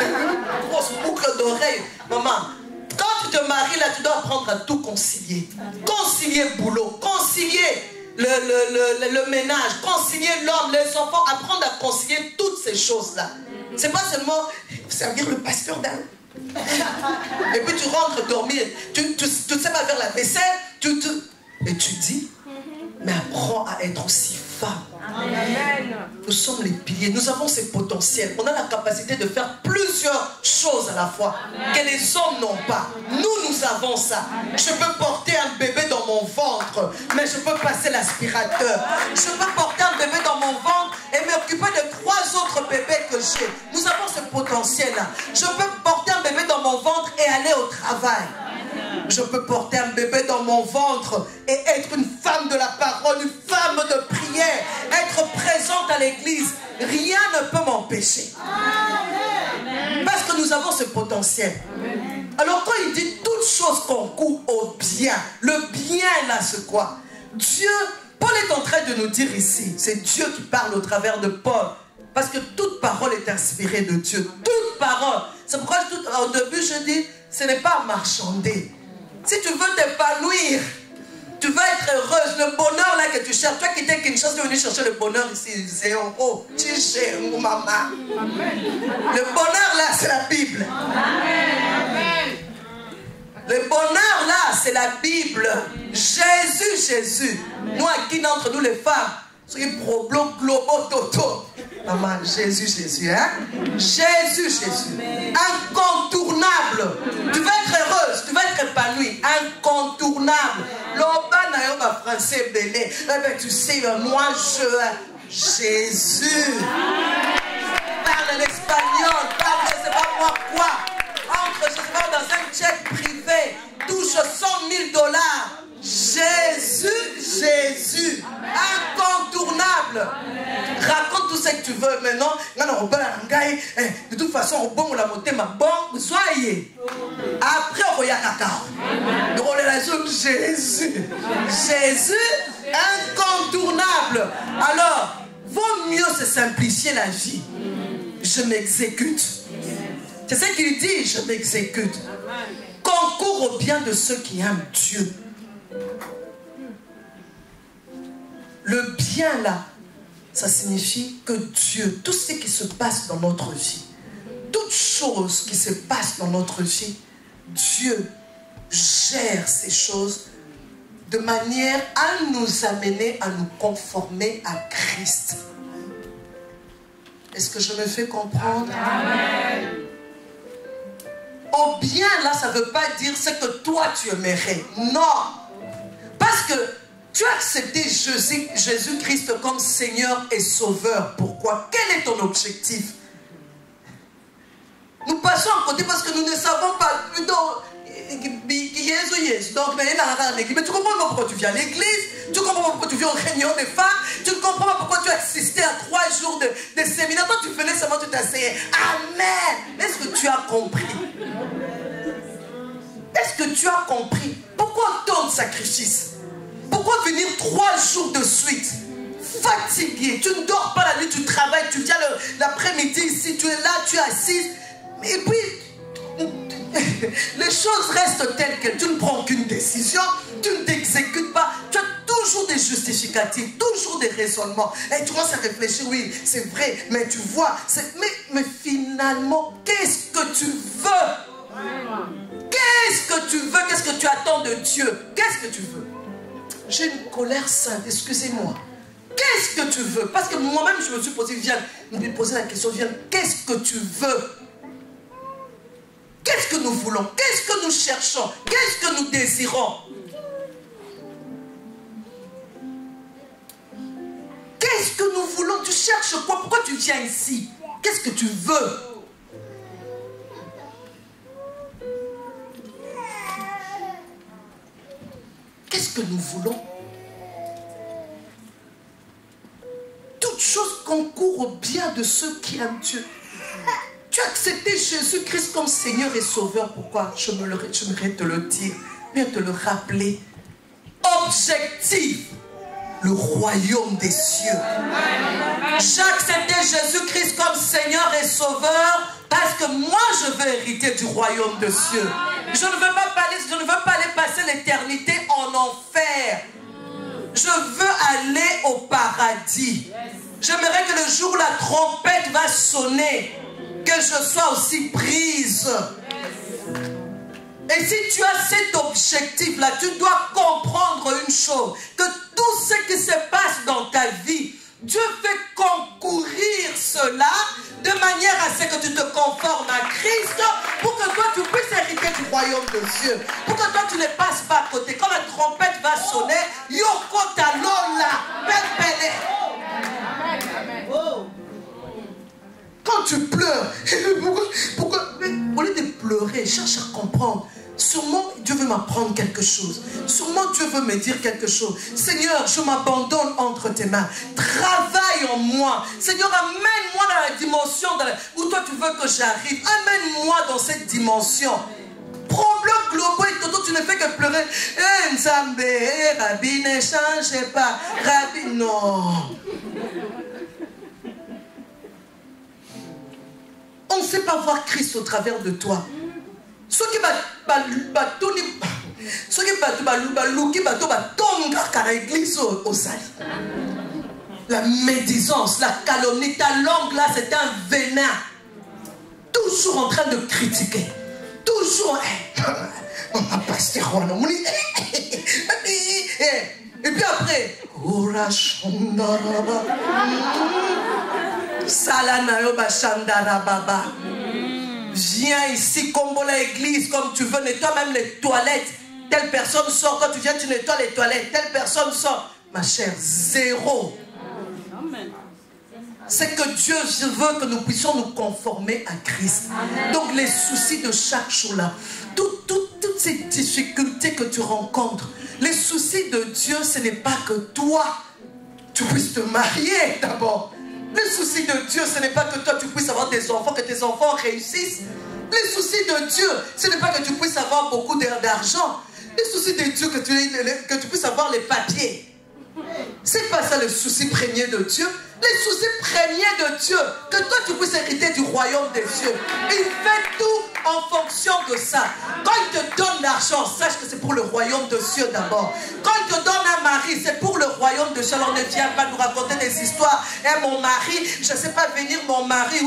une grosse boucle d'oreille. Maman, quand tu te maries là, tu dois apprendre à tout concilier. Concilier boulot, concilier le ménage, concilier l'homme, les enfants, apprendre à concilier toutes ces choses-là. C'est pas seulement servir le pasteur d'un. Et puis tu rentres dormir, tu ne sais pas faire la vaisselle, et tu dis, mais apprends à être aussi femme. Amen. Nous sommes les piliers, nous avons ces potentiels, on a la capacité de faire plusieurs choses à la fois. Amen. Que les hommes n'ont pas. Nous avons ça. Amen. Je peux porter un bébé dans mon ventre, mais je peux passer l'aspirateur. Je peux porter un bébé dans mon ventre et m'occuper de 3 autres bébés que j'ai. Nous avons ce potentiel-là. Je peux porter un bébé dans mon ventre et aller au travail. Je peux porter un bébé dans mon ventre et être une femme de la parole, une femme de prière, être présente à l'église. Rien ne peut m'empêcher. Parce que nous avons ce potentiel. Alors quand il dit toutes choses concourent au bien, le bien là c'est quoi? Dieu, Paul est en train de nous dire ici, c'est Dieu qui parle au travers de Paul. Parce que toute parole est inspirée de Dieu. Toute parole. C'est pourquoi au début je dis, ce n'est pas marchander. Si tu veux t'épanouir, tu veux être heureuse, le bonheur là que tu cherches, toi qui t'es qu'une chose, tu es venu chercher le bonheur ici, c'est en haut, tu sais, mon maman. Le bonheur là, c'est la Bible. Amen. Le bonheur là, c'est la Bible. Jésus. Nous, à qui d'entre nous les femmes, soyez pro-bloc, globaux, toto. Maman, Jésus, hein? Jésus. Incontournable. Tu vas être heureuse, tu vas être épanouie. Incontournable. L'oba n'a pas français belé. Eh bien, tu sais, moi, Jésus. Parle l'espagnol, parle je ne sais pas moi quoi. Entre, je ne sais pas, dans un jet privé. Touche 100 000 $. Jésus, incontournable. Raconte tout ce que tu veux maintenant. De toute façon, au bon, on l'a monté ma bonne. Soyez. Après, on regarde la relation Jésus, incontournable. Alors, vaut mieux se simplifier la vie. Je m'exécute. C'est ce qu'il dit, je m'exécute. Concours au bien de ceux qui aiment Dieu. Le bien là, ça signifie que Dieu, tout ce qui se passe dans notre vie, toute chose qui se passe dans notre vie, Dieu gère ces choses de manière à nous amener à nous conformer à Christ. Est-ce que je me fais comprendre? Amen. Au bien, là, ça ne veut pas dire ce que toi tu aimerais. Non. Parce que tu as accepté Jésus-Christ comme Seigneur et Sauveur. Pourquoi? Quel est ton objectif? Nous passons à côté parce que nous ne savons pas. Donc, mais tu comprends pas pourquoi tu viens à l'église, tu comprends pas pourquoi tu viens aux réunions des femmes, tu ne comprends pas pourquoi tu as assisté à 3 jours de séminaire. Toi, tu venais seulement, tu t'asseyais. Amen. Est-ce que tu as compris? Est-ce que tu as compris? Pourquoi tant de sacrifices? Pourquoi venir 3 jours de suite? Fatigué, tu ne dors pas la nuit, tu travailles, tu viens l'après-midi ici, tu es là, tu es assise. Et puis, les choses restent telles quelles. Tu ne prends aucune décision, tu ne t'exécutes pas. Tu as toujours des justificatifs, toujours des raisonnements. Et tu commences à réfléchir, oui, c'est vrai, mais tu vois, mais finalement, qu'est-ce que tu veux? Qu'est-ce que tu veux? Qu'est-ce que tu attends de Dieu? Qu'est-ce que tu veux? J'ai une colère sainte, excusez-moi. Qu'est-ce que tu veux? Parce que moi-même, je me suis posé, me poser la question, qu'est-ce que tu veux? Qu'est-ce que nous voulons? Qu'est-ce que nous cherchons? Qu'est-ce que nous désirons? Qu'est-ce que nous voulons? Tu cherches quoi? Pourquoi tu viens ici? Qu'est-ce que tu veux? Qu'est-ce que nous voulons? Toute chose concourt au bien de ceux qui aiment Dieu. Tu as accepté Jésus-Christ comme Seigneur et Sauveur. Pourquoi? Je voudrais te le dire, bien te le rappeler. Objectif, le royaume des cieux. J'ai accepté Jésus-Christ comme Seigneur et Sauveur parce que moi je veux hériter du royaume des cieux. Je ne veux pas aller passer l'éternité en enfer. Je veux aller au paradis. J'aimerais que le jour où la trompette va sonner, que je sois aussi prise. Et si tu as cet objectif-là, tu dois comprendre une chose, que tout ce qui se passe dans ta vie, Dieu fait concourir cela de manière à ce que tu te conformes à Christ pour que toi tu puisses hériter du royaume de Dieu. Pour que toi tu ne passes pas à côté. Quand la trompette va sonner, Yoko Talola, Pépélé. Quand tu pleures, pourquoi, au lieu de pleurer, cherche à comprendre. Sûrement Dieu veut m'apprendre quelque chose. Sûrement Dieu veut me dire quelque chose. Seigneur, je m'abandonne entre tes mains. Travaille en moi. Seigneur, amène-moi dans la dimension où toi tu veux que j'arrive. Amène-moi dans cette dimension. Problème global, tu ne fais que pleurer. Eh, Nzambe, Rabbi, ne change pas. Rabbi, non. On ne sait pas voir Christ au travers de toi. Ce qui la médisance, la calomnie, ta langue là c'est un venin. Toujours en train de critiquer. Toujours. Et puis après, viens ici, combo l'église comme tu veux, nettoie même les toilettes. Telle personne sort, quand tu viens, tu nettoies les toilettes. Telle personne sort. Ma chère, zéro. C'est que Dieu veut que nous puissions nous conformer à Christ. Amen. Donc les soucis de chaque jour là, toutes ces difficultés que tu rencontres, les soucis de Dieu, ce n'est pas que toi, tu puisses te marier d'abord. Les soucis de Dieu, ce n'est pas que toi tu puisses avoir des enfants, que tes enfants réussissent. Les soucis de Dieu, ce n'est pas que tu puisses avoir beaucoup d'argent. Les soucis de Dieu, que tu puisses avoir les papiers. C'est pas ça le souci premier de Dieu. Les soucis premiers de Dieu, que toi tu puisses hériter du royaume des cieux. Il fait tout en fonction de ça. Quand il te donne l'argent, sache que c'est pour le royaume des cieux d'abord. Quand il te donne un mari, c'est pour le royaume des cieux. Alors ne viens pas nous raconter des histoires. Et mon mari, je ne sais pas venir, mon mari.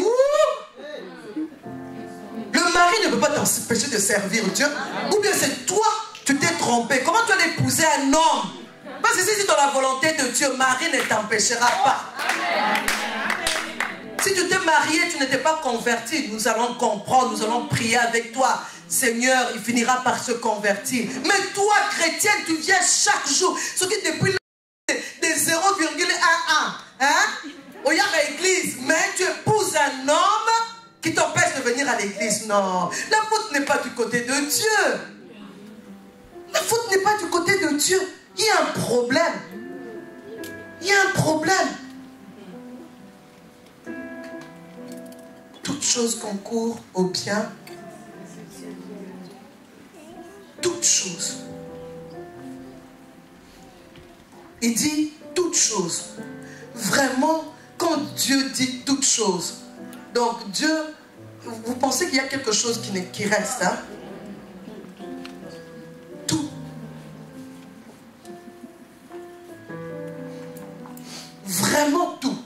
Le mari ne peut pas t'empêcher de servir Dieu. Ou bien c'est toi, tu t'es trompé. Comment tu as épousé un homme? Parce que si c'est dans la volonté de Dieu, Marie ne t'empêchera pas. Si tu t'es marié, tu n'étais pas converti, nous allons comprendre, nous allons prier avec toi. Seigneur, il finira par se convertir. Mais toi, chrétienne, tu viens chaque jour. Ce qui depuis des 0,11. Hein? On y a l'église, mais tu épouses un homme qui t'empêche de venir à l'église. Non, la faute n'est pas du côté de Dieu. La faute n'est pas du côté de Dieu. Il y a un problème. Il y a un problème. Toute chose concourt au bien. Toute chose. Il dit toute chose. Vraiment, quand Dieu dit toute chose, donc Dieu, vous pensez qu'il y a quelque chose qui reste, hein? Tout. Vraiment tout.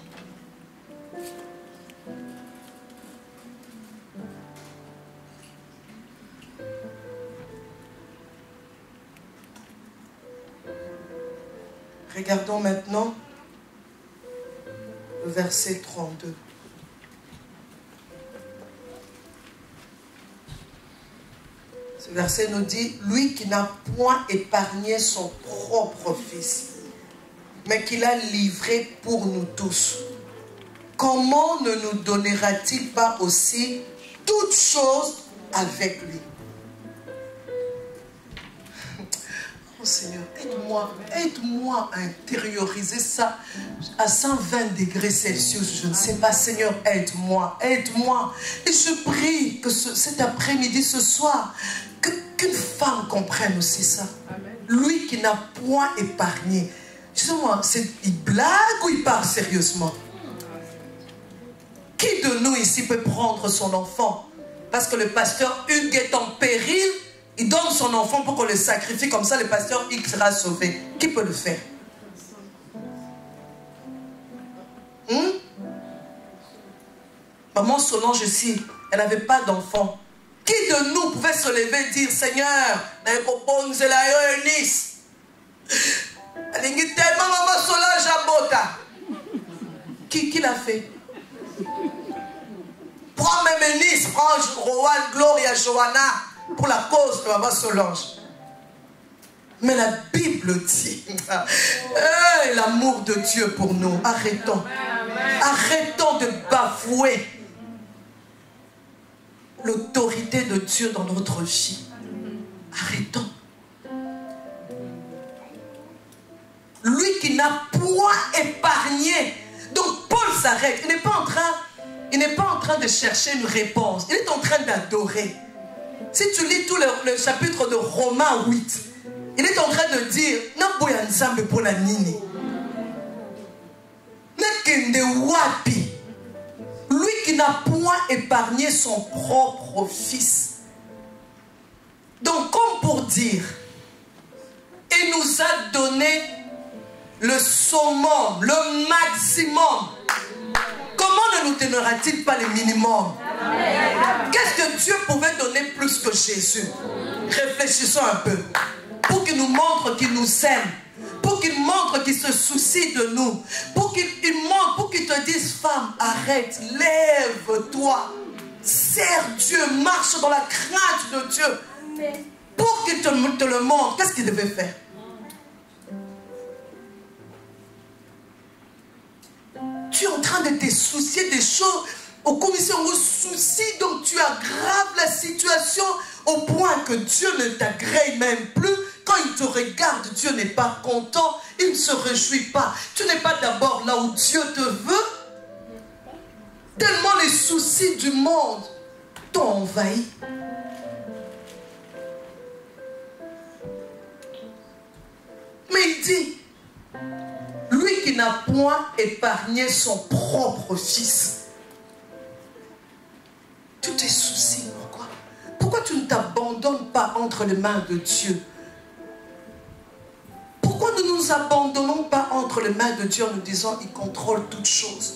Regardons maintenant le verset 32. Ce verset nous dit, lui qui n'a point épargné son propre fils, mais qui l'a livré pour nous tous, comment ne nous donnera-t-il pas aussi toutes choses avec lui? Oh Seigneur, aide-moi à intérioriser ça à 120 degrés Celsius. Je ne sais pas, Seigneur, aide-moi. Et je prie que cet après-midi, ce soir, qu'une femme comprenne aussi ça. Amen. Lui qui n'a point épargné. Dis-moi, il blague ou il parle sérieusement? Qui de nous ici peut prendre son enfant? Parce que le pasteur Hugues est en péril, il donne son enfant pour qu'on le sacrifie, comme ça le pasteur X sera sauvé. Qui peut le faire? Maman Solange ici, elle n'avait pas d'enfant. Qui de nous pouvait se lever et dire, Seigneur, qui l'a fait? Prends même Nice, prends Rowan, Gloria, Johanna, pour la cause de Maman Solange. Mais la Bible dit, l'amour de Dieu pour nous, arrêtons. Arrêtons de bafouer l'autorité de Dieu dans notre vie. Arrêtons. Lui qui n'a point épargné. Donc Paul s'arrête. Il n'est pas en train de chercher une réponse. Il est en train d'adorer. Si tu lis tout le chapitre de Romains 8, il est en train de dire, lui qui n'a point épargné son propre fils. Donc comme pour dire, il nous a donné le summum, le maximum. Comment ne nous donnera-t-il pas le minimum? Qu'est-ce que Dieu pouvait donner plus que Jésus? Réfléchissons un peu. Pour qu'il nous montre qu'il nous aime. Pour qu'il montre qu'il se soucie de nous. Pour qu'il montre, pour qu'il te dise, femme, arrête, lève-toi. Sers Dieu, marche dans la crainte de Dieu. Pour qu'il te le montre, qu'est-ce qu'il devait faire? Tu es en train de te soucier des choses aux commissions au souci, donc tu aggraves la situation au point que Dieu ne t'agrée même plus. Quand il te regarde, Dieu n'est pas content, il ne se réjouit pas. Tu n'es pas d'abord là où Dieu te veut. Tellement les soucis du monde t'ont envahi. Mais il dit, lui qui n'a point épargné son propre fils. Tu te soucies, pourquoi? Pourquoi tu ne t'abandonnes pas entre les mains de Dieu? Pourquoi nous ne nous abandonnons pas entre les mains de Dieu en nous disant, il contrôle toutes choses?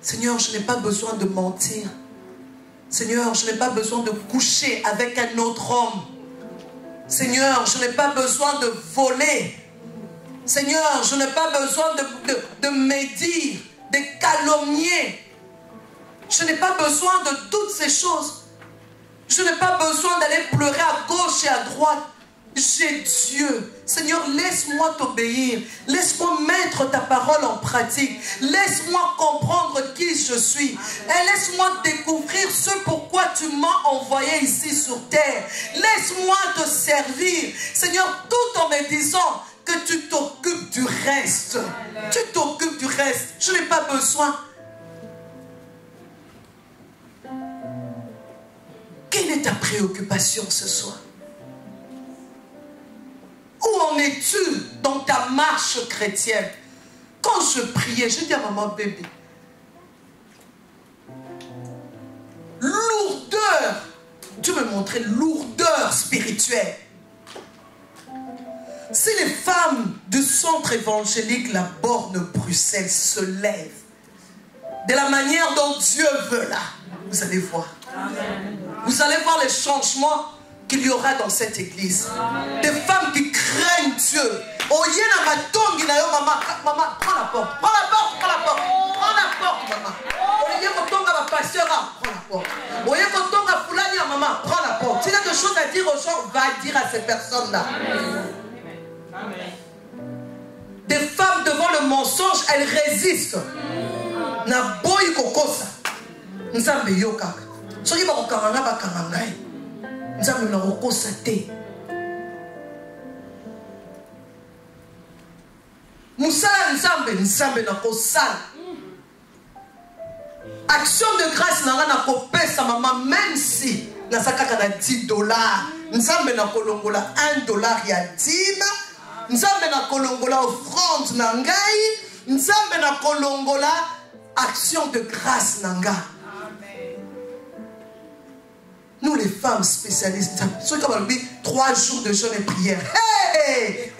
Seigneur, je n'ai pas besoin de mentir. Seigneur, je n'ai pas besoin de coucher avec un autre homme. Seigneur, je n'ai pas besoin de voler. Seigneur, je n'ai pas besoin de médire, de calomnier. Je n'ai pas besoin de toutes ces choses. Je n'ai pas besoin d'aller pleurer à gauche et à droite. J'ai Dieu. Seigneur, laisse-moi t'obéir. Laisse-moi mettre ta parole en pratique. Laisse-moi comprendre qui je suis. Et laisse-moi découvrir ce pourquoi tu m'as envoyé ici sur terre. Laisse-moi te servir. Seigneur, tout en me disant que tu t'occupes du reste. Tu t'occupes du reste. Je n'ai pas besoin. Quelle est ta préoccupation ce soir? Où en es-tu dans ta marche chrétienne? Quand je priais, je dis à maman bébé, lourdeur, Dieu me montrait lourdeur spirituelle. Si les femmes du centre évangélique La Borne Bruxelles se lèvent de la manière dont Dieu veut là, vous allez voir. Amen. Vous allez voir les changements qu'il y aura dans cette église. Amen. Des femmes qui craignent Dieu. Oh, maman, prends la porte. Prends la porte, prends la porte. Prends la porte, maman. Oh, pasteur, prends la porte. Oh, maman, prends la porte. S'il y a des choses à dire aux gens, va dire à ces personnes-là. Amen. Des femmes devant le mensonge, elles résistent. Na boy kokosa. Nzambe yoka. Soki ba kokanga ba kangai. Nzambe na kokosa te. Musala nzambe na kosala. Action de grâce na kopesa maman, même si na sakaka na $10. Nzambe na kolongola $1 ya dîme. Nzambe na kolongola offrande na ngai. Nzambe na kolongola action de grâce nanga. Nous les femmes spécialistes, ceux qui ont 3 jours de jeûne et prière. Hey!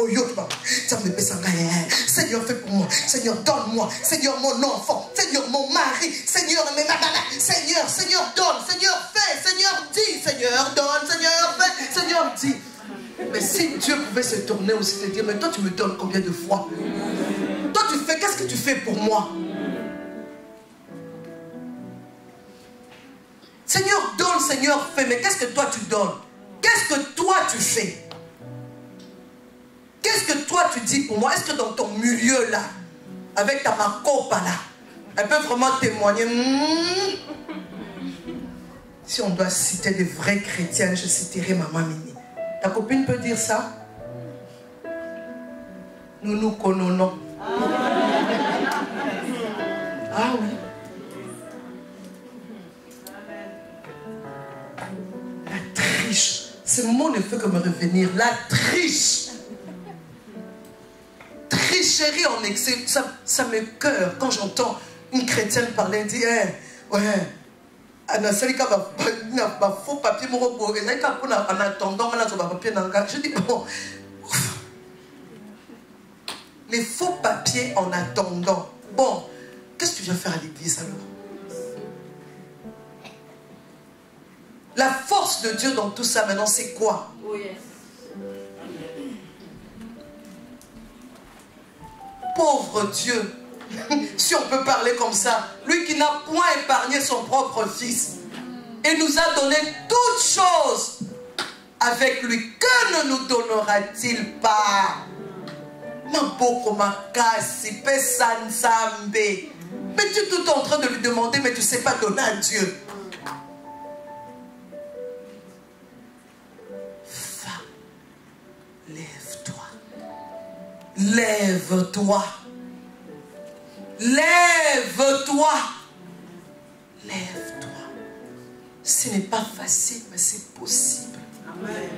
Seigneur, fais pour moi. Seigneur, donne-moi. Seigneur, mon enfant. Seigneur, mon mari. Seigneur, Seigneur, donne. Seigneur, fais. Seigneur, dis. Seigneur, donne. Seigneur, fais. Seigneur, dis. Mais si Dieu pouvait se tourner aussi et te dire, mais toi, tu me donnes combien de fois? Toi, tu fais, qu'est-ce que tu fais pour moi? Seigneur, donne, Seigneur, fais. Mais qu'est-ce que toi tu donnes? Qu'est-ce que toi tu fais? Qu'est-ce que toi tu dis pour moi? Est-ce que dans ton milieu là, avec ta macopa là, elle peut vraiment témoigner? Si on doit citer des vrais chrétiens, je citerai Maman Mini. Ta copine peut dire ça? Nous nous connaissons. Ah oui. Ce mot ne fait que me revenir. La triche. Tricherie en excès. Ça me cœur quand j'entends une chrétienne parler. Dire, ouais, faux papier, en attendant, je dis, bon, les faux papiers en attendant. Bon, qu'est-ce que tu viens faire à l'église alors? La force de Dieu dans tout ça maintenant, c'est quoi? Oh yes. Pauvre Dieu, si on peut parler comme ça, lui qui n'a point épargné son propre fils et nous a donné toutes choses, avec lui, que ne nous donnera-t-il pas? Mais tu es tout en train de lui demander, mais tu ne sais pas donner à Dieu. Lève-toi. Lève-toi. Lève-toi. Lève-toi. Ce n'est pas facile, mais c'est possible. Amen.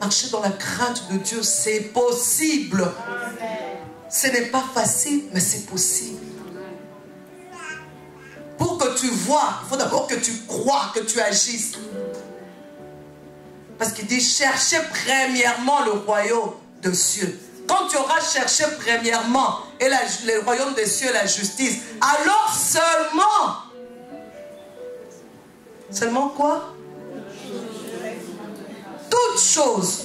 Marcher dans la crainte de Dieu, c'est possible. Amen. Ce n'est pas facile, mais c'est possible. Pour que tu vois, il faut d'abord que tu crois, que tu agisses. Parce qu'il dit, cherchez premièrement le royaume des cieux. Quand tu auras cherché premièrement et le royaume des cieux et la justice, alors seulement quoi? Toutes choses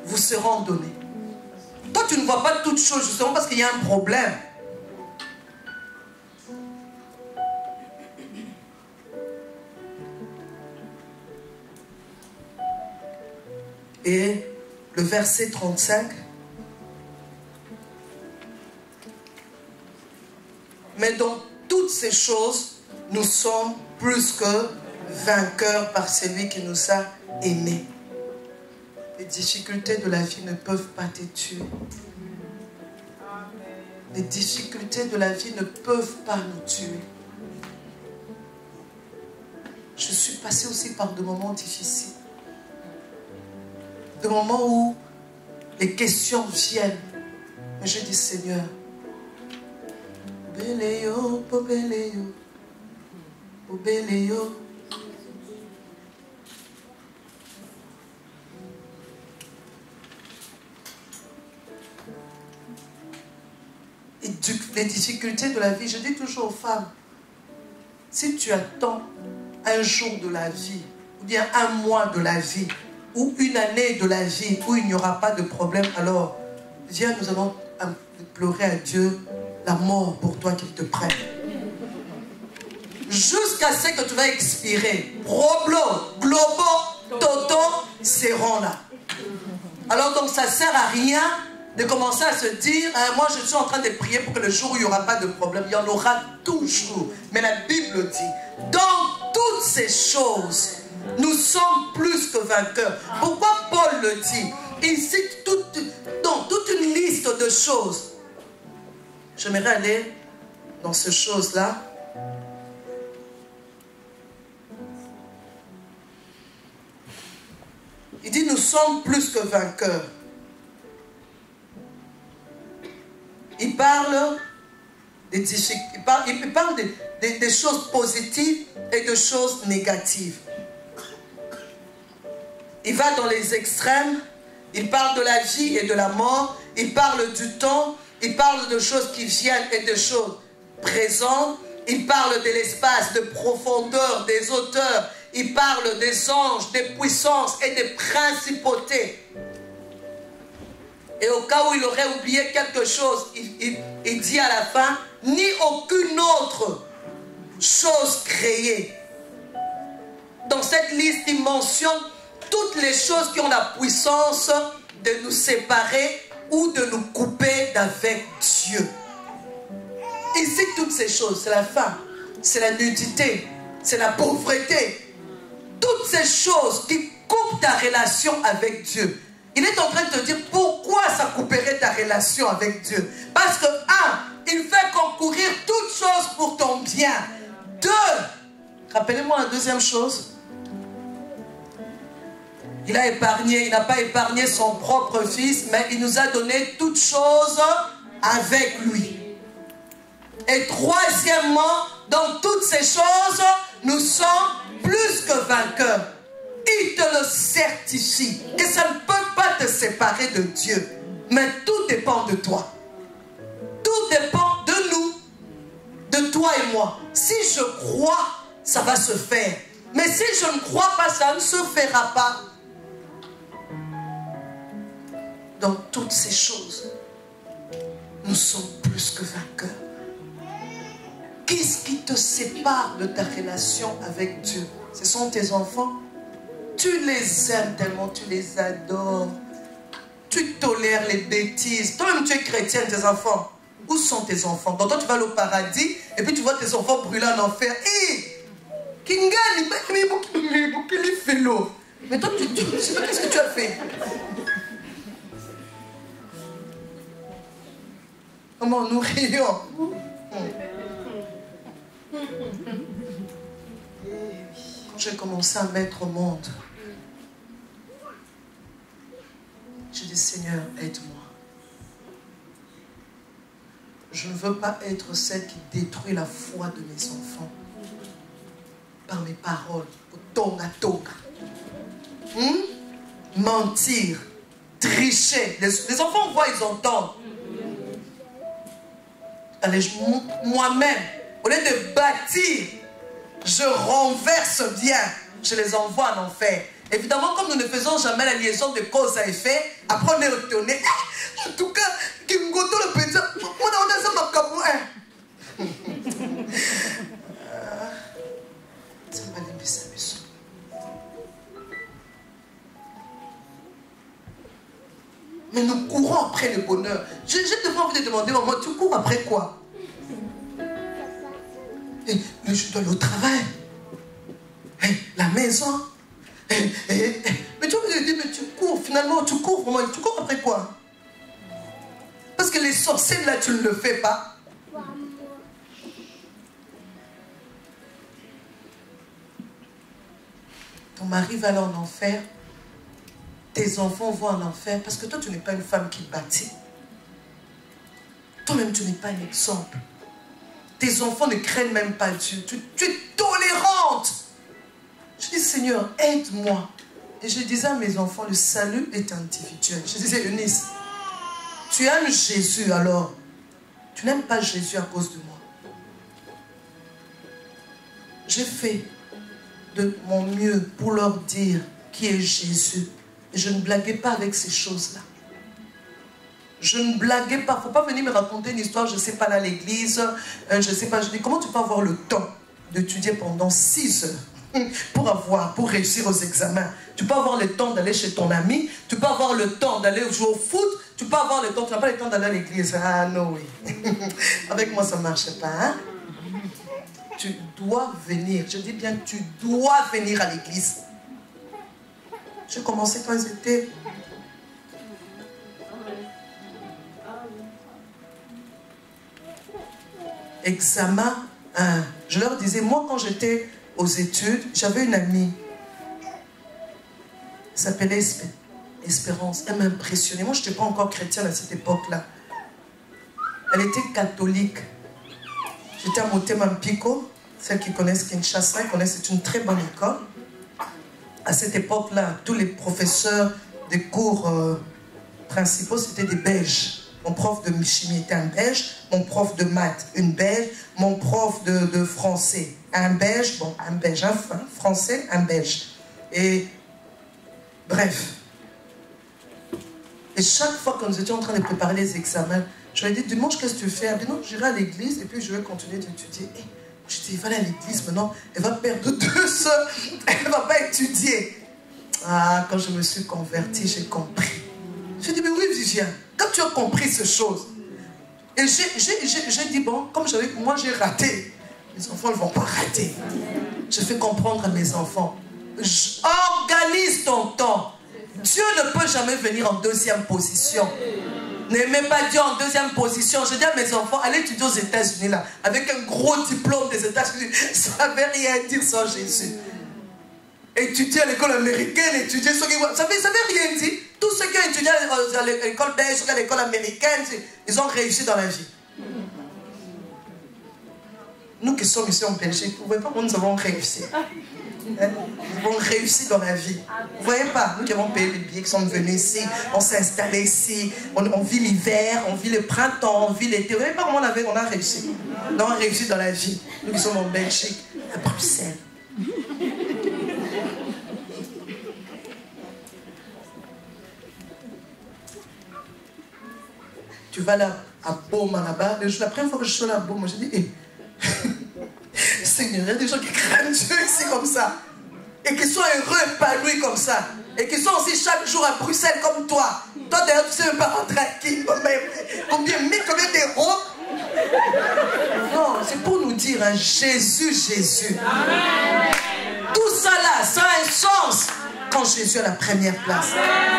vous seront données. Toi, tu ne vois pas toutes choses justement parce qu'il y a un problème. et le verset 35. Mais dans toutes ces choses, nous sommes plus que vainqueurs par celui qui nous a aimés. Les difficultés de la vie ne peuvent pas te tuer. Les difficultés de la vie ne peuvent pas nous tuer. Je suis passée aussi par des moments difficiles. Des moments où les questions viennent. Mais je dis, Seigneur, Obéléo, Obéléo, Obéléo. Et les difficultés de la vie, je dis toujours aux femmes, si tu attends un jour de la vie, ou bien un mois de la vie, ou une année de la vie, où il n'y aura pas de problème, alors viens, nous allons pleurer à Dieu la mort pour toi qu'il te prenne. Jusqu'à ce que tu vas expirer. Problo, globo, toto seront là. Alors donc ça ne sert à rien de commencer à se dire, moi je suis en train de prier pour que le jour où il n'y aura pas de problème, il y en aura toujours. Mais la Bible dit, dans toutes ces choses, nous sommes plus que vainqueurs. Pourquoi Paul le dit? Il cite toute une liste de choses. J'aimerais aller dans ces choses-là. Il dit, nous sommes plus que vainqueurs. Il parle des choses positives et de choses négatives. Il va dans les extrêmes. Il parle de la vie et de la mort. Il parle du temps. Il parle de choses qui viennent et de choses présentes. Il parle de l'espace, de profondeur, des hauteurs. Il parle des anges, des puissances et des principautés. Et au cas où il aurait oublié quelque chose, il dit à la fin, ni aucune autre chose créée. Dans cette liste, il mentionne toutes les choses qui ont la puissance de nous séparer ou de nous couper d'avec Dieu. Il cite toutes ces choses. C'est la faim, c'est la nudité, c'est la pauvreté. Toutes ces choses qui coupent ta relation avec Dieu. Il est en train de te dire pourquoi ça couperait ta relation avec Dieu. Parce que, il fait concourir toutes choses pour ton bien. 2, rappelez-moi la deuxième chose. Il a épargné, il n'a pas épargné son propre fils, mais il nous a donné toutes choses avec lui. Et troisièmement, dans toutes ces choses, nous sommes plus que vainqueurs. Il te le certifie. Et ça ne peut pas te séparer de Dieu. Mais tout dépend de toi. Tout dépend de nous. De toi et moi. Si je crois, ça va se faire. Mais si je ne crois pas, ça ne se fera pas. Dans toutes ces choses, nous sommes plus que vainqueurs. Qu'est-ce qui te sépare de ta relation avec Dieu? Ce sont tes enfants. Tu les aimes tellement, tu les adores. Tu tolères les bêtises. Toi-même, tu es chrétienne, tes enfants. Où sont tes enfants? Quand toi, tu vas au paradis et puis tu vois tes enfants brûler en enfer. Mais toi, qu'est-ce que tu as fait? Comment nous rions? Quand j'ai commencé à mettre au monde, j'ai dit, Seigneur, aide-moi. Je ne veux pas être celle qui détruit la foi de mes enfants par mes paroles. Tonga, tonga. Mentir, tricher. Les enfants voient, ils entendent. Moi-même, au lieu de bâtir, je renverse bien. Je les envoie en enfer. Évidemment, comme nous ne faisons jamais la liaison de cause à effet, après on est étonné. En tout cas, Kingoto le petit, on a ça. Mais nous courons après le bonheur. J'ai devant envie de demander, maman, tu cours après quoi? Mais je dois aller au travail. La maison. Mais tu vas me dire, mais tu cours, finalement, tu cours, maman, tu cours après quoi? Parce que les sorciers, là, tu ne le fais pas. Ton mari va aller en enfer. Tes enfants vont en enfer. Parce que toi, tu n'es pas une femme qui bâtit. Toi-même, tu n'es pas un exemple. Tes enfants ne craignent même pas Dieu. Tu es tolérante. Je dis, Seigneur, aide-moi. Et je disais à mes enfants, le salut est individuel. Je disais, Eunice, tu aimes Jésus, alors tu n'aimes pas Jésus à cause de moi. J'ai fait de mon mieux pour leur dire qui est Jésus. Et je ne blaguais pas avec ces choses-là. Je ne blaguais pas. Il ne faut pas venir me raconter une histoire, je ne sais pas, là, à l'église, je ne sais pas. Je dis, comment tu peux avoir le temps d'étudier pendant 6 heures pour réussir aux examens? Tu peux avoir le temps d'aller chez ton ami, tu peux avoir le temps d'aller jouer au foot, tu peux avoir le temps, tu n'as pas le temps d'aller à l'église. Ah non, oui. Avec moi, ça ne marche pas. Hein? Tu dois venir. Je dis bien, tu dois venir à l'église. J'ai commencé quand ils étaient... Examen 1. Je leur disais, moi quand j'étais aux études, j'avais une amie. Elle s'appelait Espérance. Elle m'impressionnait. Moi, je n'étais pas encore chrétienne à cette époque-là. Elle était catholique. J'étais à Motema Mpiko. Celles qui connaissent Kinshasa, connaissent, c'est une très bonne école. À cette époque-là, tous les professeurs des cours principaux, c'était des Belges. Mon prof de chimie était un Belge, mon prof de maths, une Belge, mon prof de français, un Belge, bon, un Belge, un français, un Belge. Et bref. Et chaque fois que nous étions en train de préparer les examens, je lui ai dit, dimanche, qu'est-ce que tu fais? Elle dit, non, j'irai à l'église et puis je vais continuer d'étudier. Je dis, il va aller à l'église maintenant, elle va perdre 2 heures, elle ne va pas étudier. Ah, quand je me suis convertie, j'ai compris. J'ai dit, mais oui, Viviane, quand tu as compris ces choses, et j'ai dit, bon, comme moi j'ai raté, mes enfants ne vont pas rater. Je fais comprendre à mes enfants, organise ton temps. Dieu ne peut jamais venir en 2e position. N'aimez pas Dieu en 2e position. Je dis à mes enfants, allez étudier aux États-Unis là, avec un gros diplôme des États-Unis. Ça ne veut rien dire sans Jésus. Étudier à l'école américaine, étudier ce qui... Ça ne veut rien dire. Tous ceux qui ont étudié à l'école belge, à l'école américaine, ils ont réussi dans la vie. Nous qui sommes ici en Belgique, vous ne voyez pas comment nous avons réussi. Nous avons réussi dans la vie. Vous ne voyez pas, nous qui avons payé les billets, qui sommes venus ici, on s'est installé ici, on vit l'hiver, on vit le printemps, on vit l'été. Vous ne voyez pas comment on a réussi. Nous avons réussi dans la vie. Nous qui sommes en Belgique, à Bruxelles. Tu vas là à Boma là-bas. La première fois que je suis là à Boma, j'ai dit, hey, Seigneur, il y a des gens qui craignent Dieu ici comme ça. Et qui sont heureux, épanouis comme ça. Et qui sont aussi chaque jour à Bruxelles comme toi. Toi d'ailleurs, tu ne sais même pas rentrer à qui. Combien d'euros? Non, c'est pour nous dire, hein, Jésus, Jésus. Amen. Tout ça là, ça a un sens. Quand Jésus a la première place.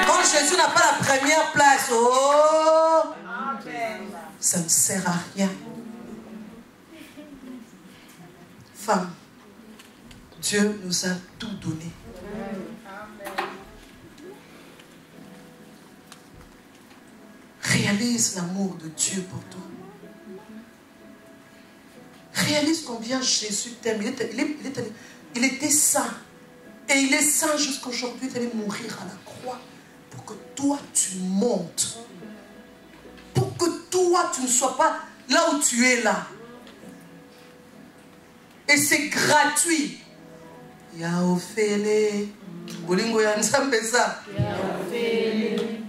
Quand Jésus n'a pas la première place, oh, ça ne sert à rien. Femme, Dieu nous a tout donné. Réalise l'amour de Dieu pour toi. Réalise combien Jésus t'aime. Il était saint. Et il est saint jusqu'aujourd'hui. Il allait mourir à la croix pour que toi tu montes. Pour que toi tu ne sois pas là où tu es là. Et c'est gratuit. Yaofele. Bolingo ya nzambe ça. Yaofele.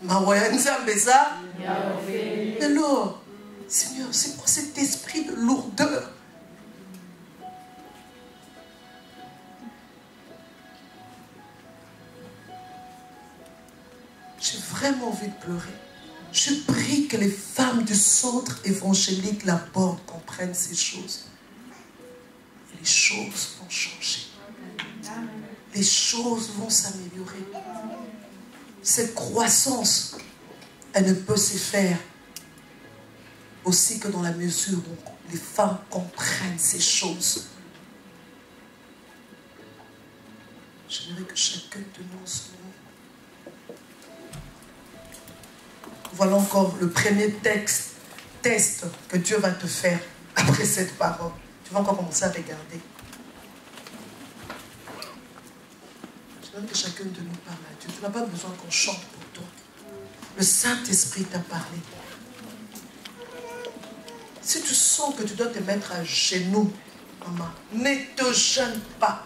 Mawa ya nzambe ça. Yaofele. Alors, Seigneur, c'est quoi cet esprit de lourdeur? J'ai vraiment envie de pleurer. Je prie que les femmes du centre évangélique La Porte comprennent ces choses. Et les choses vont changer. Les choses vont s'améliorer. Cette croissance, elle ne peut se faire aussi que dans la mesure où les femmes comprennent ces choses. J'aimerais que chacun de nous se lève. Voilà encore le premier test que Dieu va te faire après cette parole. Tu vas encore commencer à regarder. J'aimerais que chacun de nous parle à Dieu. Tu n'as pas besoin qu'on chante pour toi. Le Saint-Esprit t'a parlé. Si tu sens que tu dois te mettre à genoux, maman, ne te gêne pas.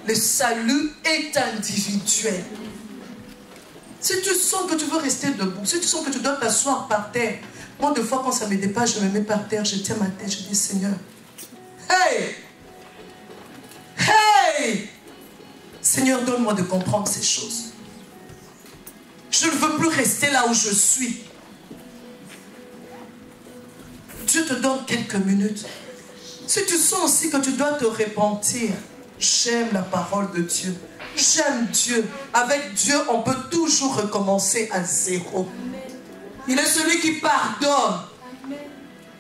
Le salut est individuel. Si tu sens que tu veux rester debout, si tu sens que tu dois t'asseoir par terre, moi, des fois, quand ça me dépasse, je me mets par terre, je tiens ma tête, je dis, Seigneur, hey! Hey! Seigneur, donne-moi de comprendre ces choses. Je ne veux plus rester là où je suis. Dieu te donne quelques minutes. Si tu sens aussi que tu dois te repentir, j'aime la parole de Dieu. J'aime Dieu. Avec Dieu, on peut toujours recommencer à zéro. Il est celui qui pardonne.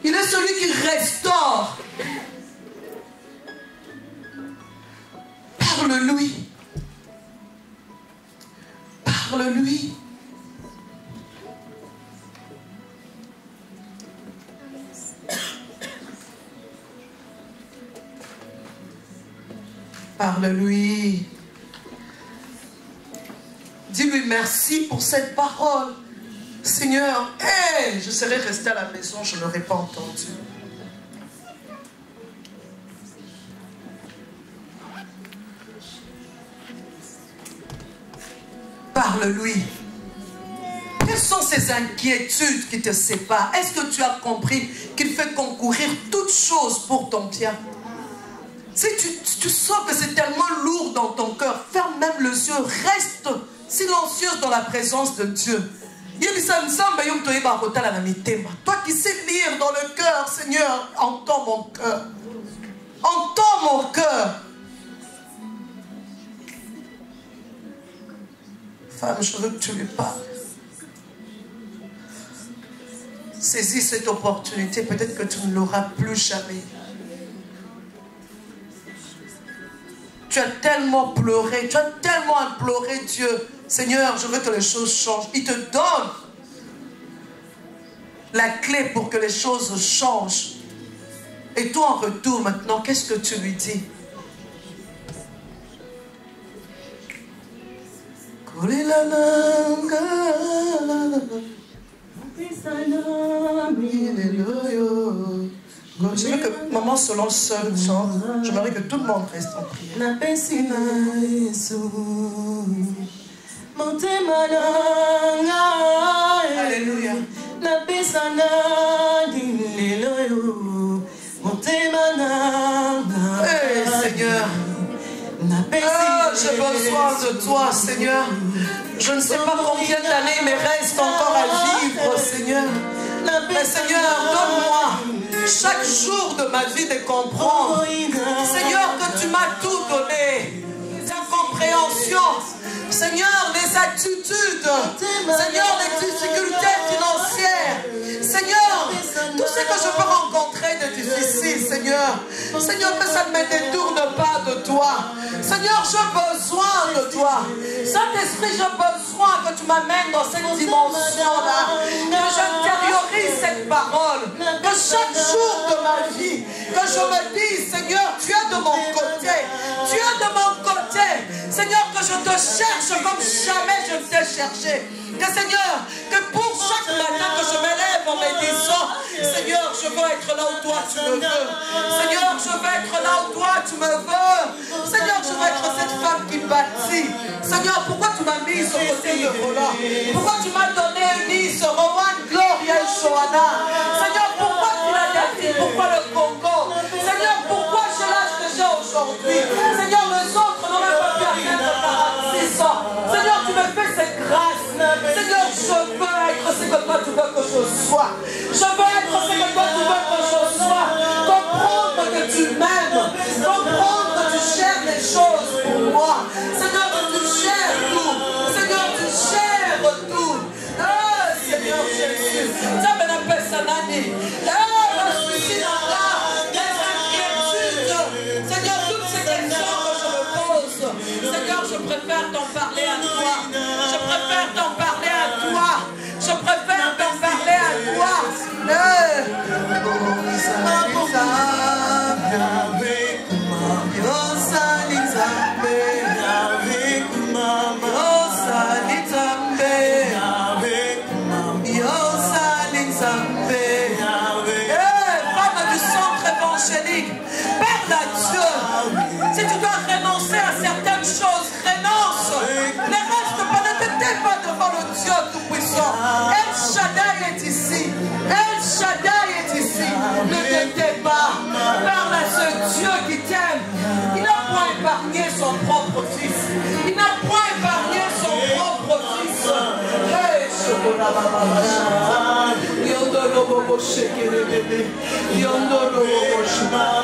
Il est celui qui restaure. Parle-lui. Parle-lui. Parle-lui. Dis-lui merci pour cette parole. Seigneur, hey, je serais resté à la maison, je ne l'aurais pas entendu. Parle-lui. Quelles sont ces inquiétudes qui te séparent? Est-ce que tu as compris qu'il fait concourir toutes choses pour ton bien? Si tu sens que c'est tellement lourd dans ton cœur, ferme même les yeux, reste silencieuse dans la présence de Dieu. Toi qui sais lire dans le cœur, Seigneur, entends mon cœur. Entends mon cœur. Femme, je veux que tu lui parles. Saisis cette opportunité, peut-être que tu ne l'auras plus jamais. Tu as tellement pleuré, tu as tellement imploré Dieu. Seigneur, je veux que les choses changent. Il te donne la clé pour que les choses changent. Et toi, en retour, maintenant, qu'est-ce que tu lui dis? Je veux que maman Solange seule chante. J'aimerais que tout le monde reste en prière. Alléluia. Hey, Seigneur. Oh, j'ai besoin de toi, Seigneur. Je ne sais pas combien d'années il me reste encore à vivre, Seigneur. Mais Seigneur, donne-moi chaque jour de ma vie de comprendre, Seigneur, que tu m'as tout donné. Ta compréhension, Seigneur, les attitudes, Seigneur, les difficultés financières, Seigneur, tout ce que je peux rencontrer de difficile, Seigneur. Seigneur, que ça ne me détourne pas de toi. Seigneur, j'ai besoin de toi. Saint-Esprit, j'ai besoin que tu m'amènes dans cette dimension-là. Que j'intériorise cette parole. Que chaque jour de ma vie, que je me dise, Seigneur, tu es de mon côté. Tu es de mon côté. Seigneur, que je te cherche comme jamais je ne t'ai cherché. Que Seigneur, que pour chaque matin que je me lève en me disant, Seigneur, je veux être là où toi tu me veux. Seigneur, je veux être là où toi tu me veux. Seigneur, je veux être cette femme qui bâtit. Seigneur, pourquoi tu m'as mis au côté de Roland? Pourquoi tu m'as donné Nice, Rowan, Gloria et Johanna? Seigneur, pourquoi Philadelphie? Pourquoi le Congo? Seigneur, pourquoi j'ai l'âge que j'ai aujourd'hui? Seigneur, les autres n'ont même pas pu atteindre 46 ans. je veux être ce que toi tu veux que je sois. Je veux être ce que toi tu veux que je sois. Comprendre que tu m'aimes. Comprendre que tu gères les choses pour moi. Seigneur, que tu gères tout. Seigneur, tu gères tout. Oh, Seigneur Jésus. Ça me l'appelle Sanani. Seigneur, toutes ces questions que je me pose, Seigneur, je préfère t'en parler à toi. Je préfère t'en parler à toi. Je préfère t'en parler à toi. Femme du centre évangélique, parle à Dieu. Si tu dois renoncer à certaines choses, renonce. Ne reste pas, ne te tais pas devant le Dieu Tout-Puissant. El Shaddai est ici. El Shaddai est ici. Ne te tais pas. Parle à ce Dieu qui t'aime. Il n'a point épargné son propre fils. Il n'a point épargné son propre fils. Hey, Yondorobo shekere bebe. Yondorobo shekere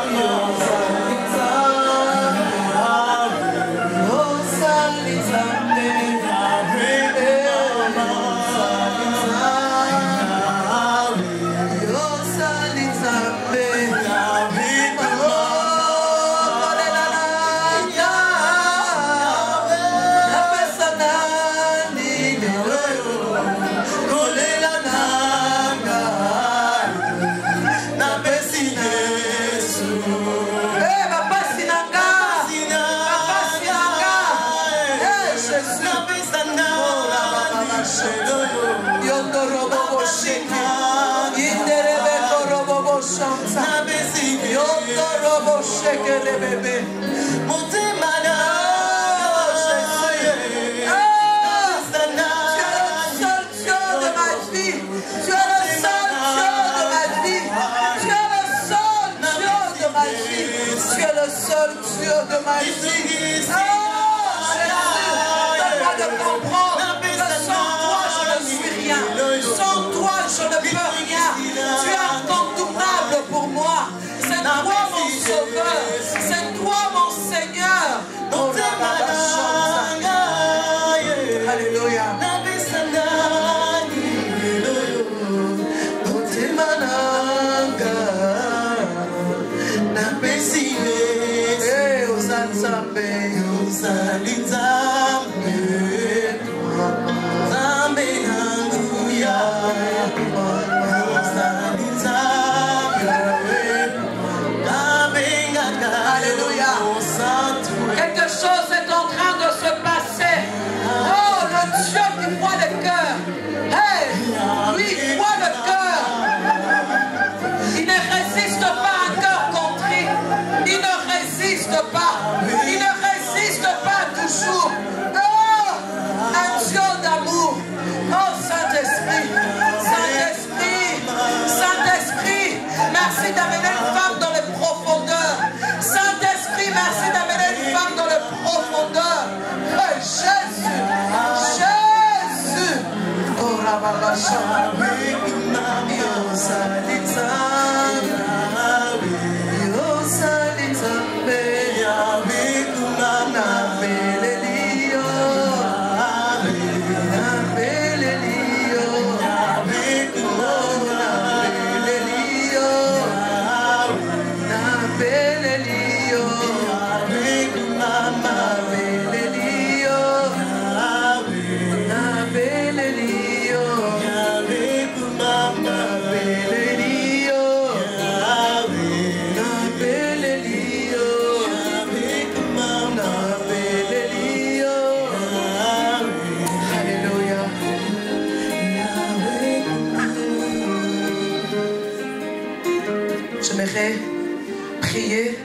Prier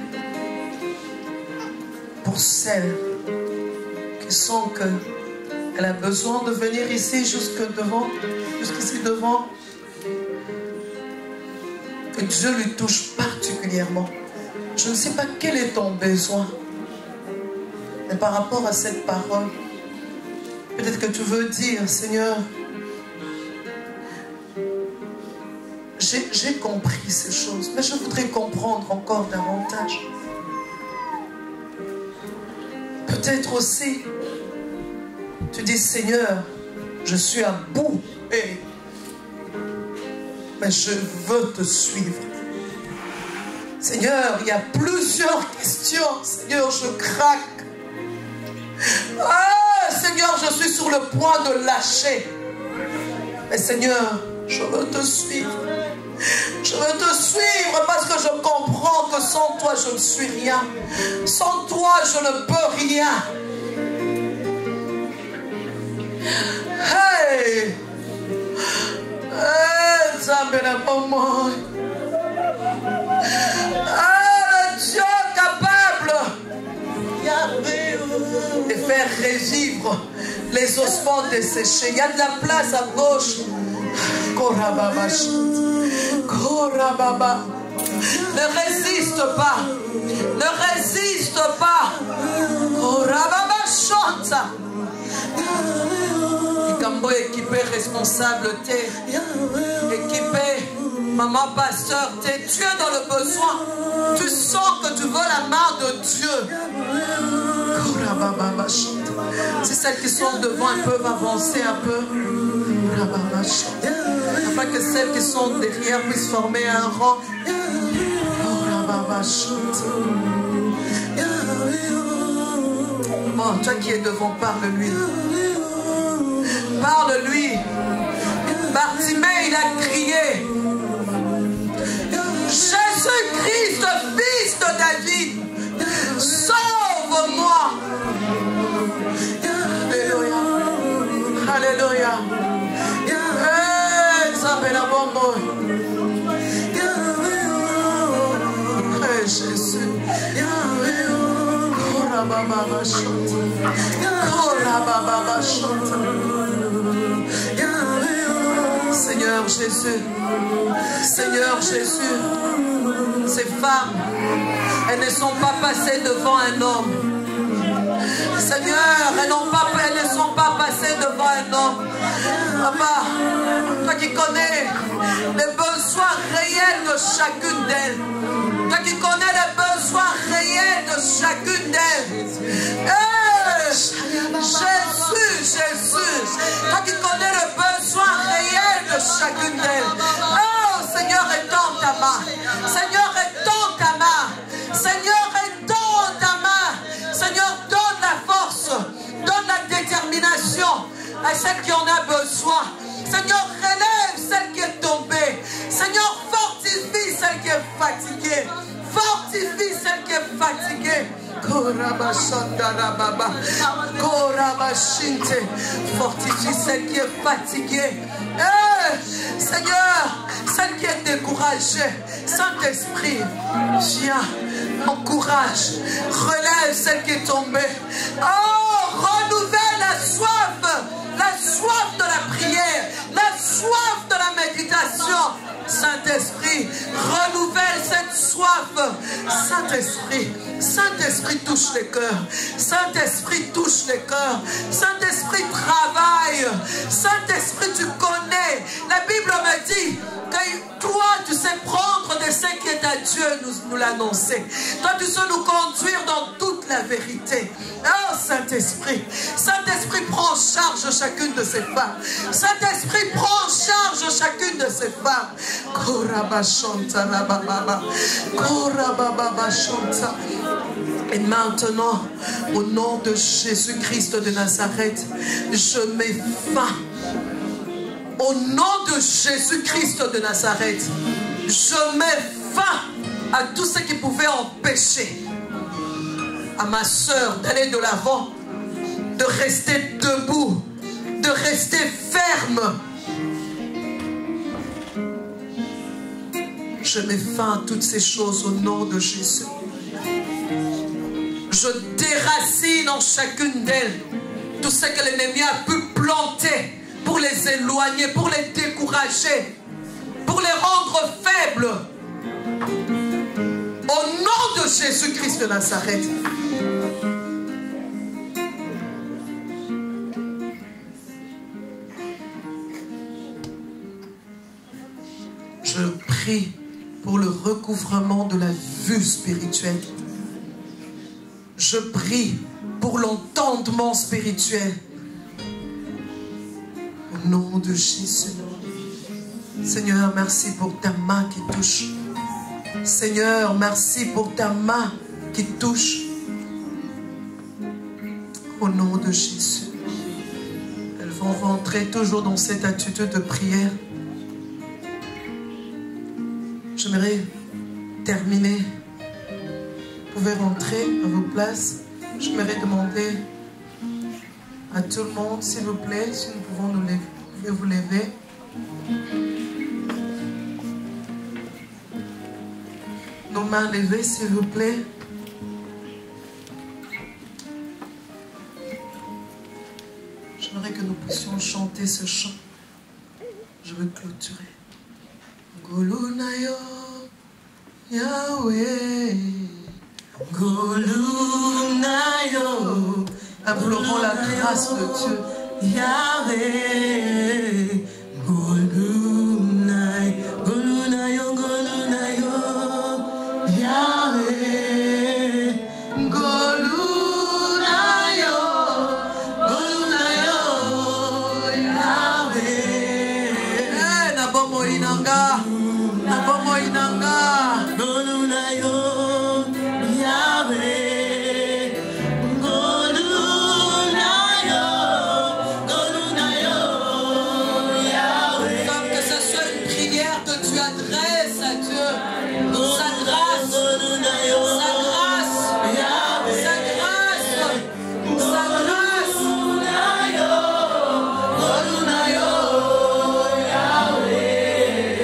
pour celles qui sont que elle a besoin de venir ici jusqu'ici devant, que Dieu lui touche particulièrement. Je ne sais pas quel est ton besoin, mais par rapport à cette parole, peut-être que tu veux dire, Seigneur, j'ai compris ces choses, mais je voudrais comprendre encore davantage. Peut-être aussi, tu dis, Seigneur, je suis à bout, mais je veux te suivre. Seigneur, il y a plusieurs questions. Seigneur, je craque. Ah, Seigneur, je suis sur le point de lâcher. Mais Seigneur, je veux te suivre. Je veux te suivre parce que je comprends que sans toi, je ne suis rien. Sans toi, je ne peux rien. Hey! Hey, ça me l'a pas moi. Ah, le Dieu capable de faire revivre les ossements desséchés. Il y a de la place à gauche. Korababa. Korababa. Ne résiste pas. Ne résiste pas. Korababa chante. Ikambo équipé, responsable, t'es équipé. Maman, pasteur, tu es dans le besoin. Tu sens que tu veux la main de Dieu. Si celles qui sont devant peuvent avancer un peu. Afin que celles qui sont derrière puissent former un rang. Bon, toi qui es devant, parle-lui. Parle-lui. Bartimée, il a crié. Jésus-Christ, fils de David, sauve-moi. Alléluia. Alléluia. Hey, la bombe. Hey, Jésus. Seigneur Jésus, Seigneur Jésus, ces femmes, elles ne sont pas passées devant un homme. Seigneur, elles ne sont pas passées devant un homme. Papa, toi qui connais les besoins réels de chacune d'elles, toi qui connais les besoins réels de chacune d'elles. Jésus, Jésus, toi qui connais le besoin réel de chacune d'elles. Oh Seigneur, étends ta main. Seigneur, étends ta main. Seigneur, étends ta main. Seigneur, donne la force, donne la détermination à celle qui en a besoin. Seigneur, relève celle qui est tombée. Seigneur, fortifie celle qui est fatiguée. Fortifie celle qui est fatiguée. Fortifie celle qui est fatiguée. Seigneur, celle qui est découragée. Saint-Esprit, viens, encourage, relève celle qui est tombée. Oh, renouvelle la soif de la prière, la soif de la méditation. Saint-Esprit, renouvelle cette soif. Saint-Esprit, Saint-Esprit touche les cœurs. Saint-Esprit touche les cœurs. Saint-Esprit travaille. Saint-Esprit, tu connais. La Bible me dit que toi, tu sais prendre de ce qui est à Dieu, nous l'annoncer. Toi, tu sais nous conduire dans toute la vérité. Oh, Saint-Esprit, Saint-Esprit, prends charge chacune de ces femmes. Saint-Esprit, prends charge chacune de ces femmes. Et maintenant, au nom de Jésus-Christ de Nazareth, je mets fin. Au nom de Jésus-Christ de Nazareth, je mets fin à tout ce qui pouvait empêcher à ma soeur d'aller de l'avant, de rester debout, de rester ferme. Je mets fin à toutes ces choses au nom de Jésus. Je déracine en chacune d'elles tout ce que l'ennemi a pu planter pour les éloigner, pour les décourager, pour les rendre faibles. Au nom de Jésus-Christ de Nazareth. Je prie pour le recouvrement de la vue spirituelle. Je prie pour l'entendement spirituel. Au nom de Jésus. Seigneur, merci pour ta main qui touche. Seigneur, merci pour ta main qui touche. Au nom de Jésus. Elles vont rentrer toujours dans cette attitude de prière. J'aimerais terminer. Vous pouvez rentrer à vos places. J'aimerais demander à tout le monde, s'il vous plaît, si nous pouvons nous lever, vous pouvez vous lever. Nos mains levées, s'il vous plaît. J'aimerais que nous puissions chanter ce chant. Je veux clôturer. Golunayo, Yahweh. Golunayo. Implorons la grâce de Dieu. Yahweh. Golunayo, Golunayo, Golunayo. Yahweh. Golunayo, Golunayo, Yahweh. Nabomo inanga, Nabomo inanga. Golunayo, Yahweh. Golunayo, Golunayo, Yahweh. Comme que ce soit une prière que tu adresses à Dieu. Sa grâce, sa grâce, sa grâce, sa grâce. Golunayo, Yahweh.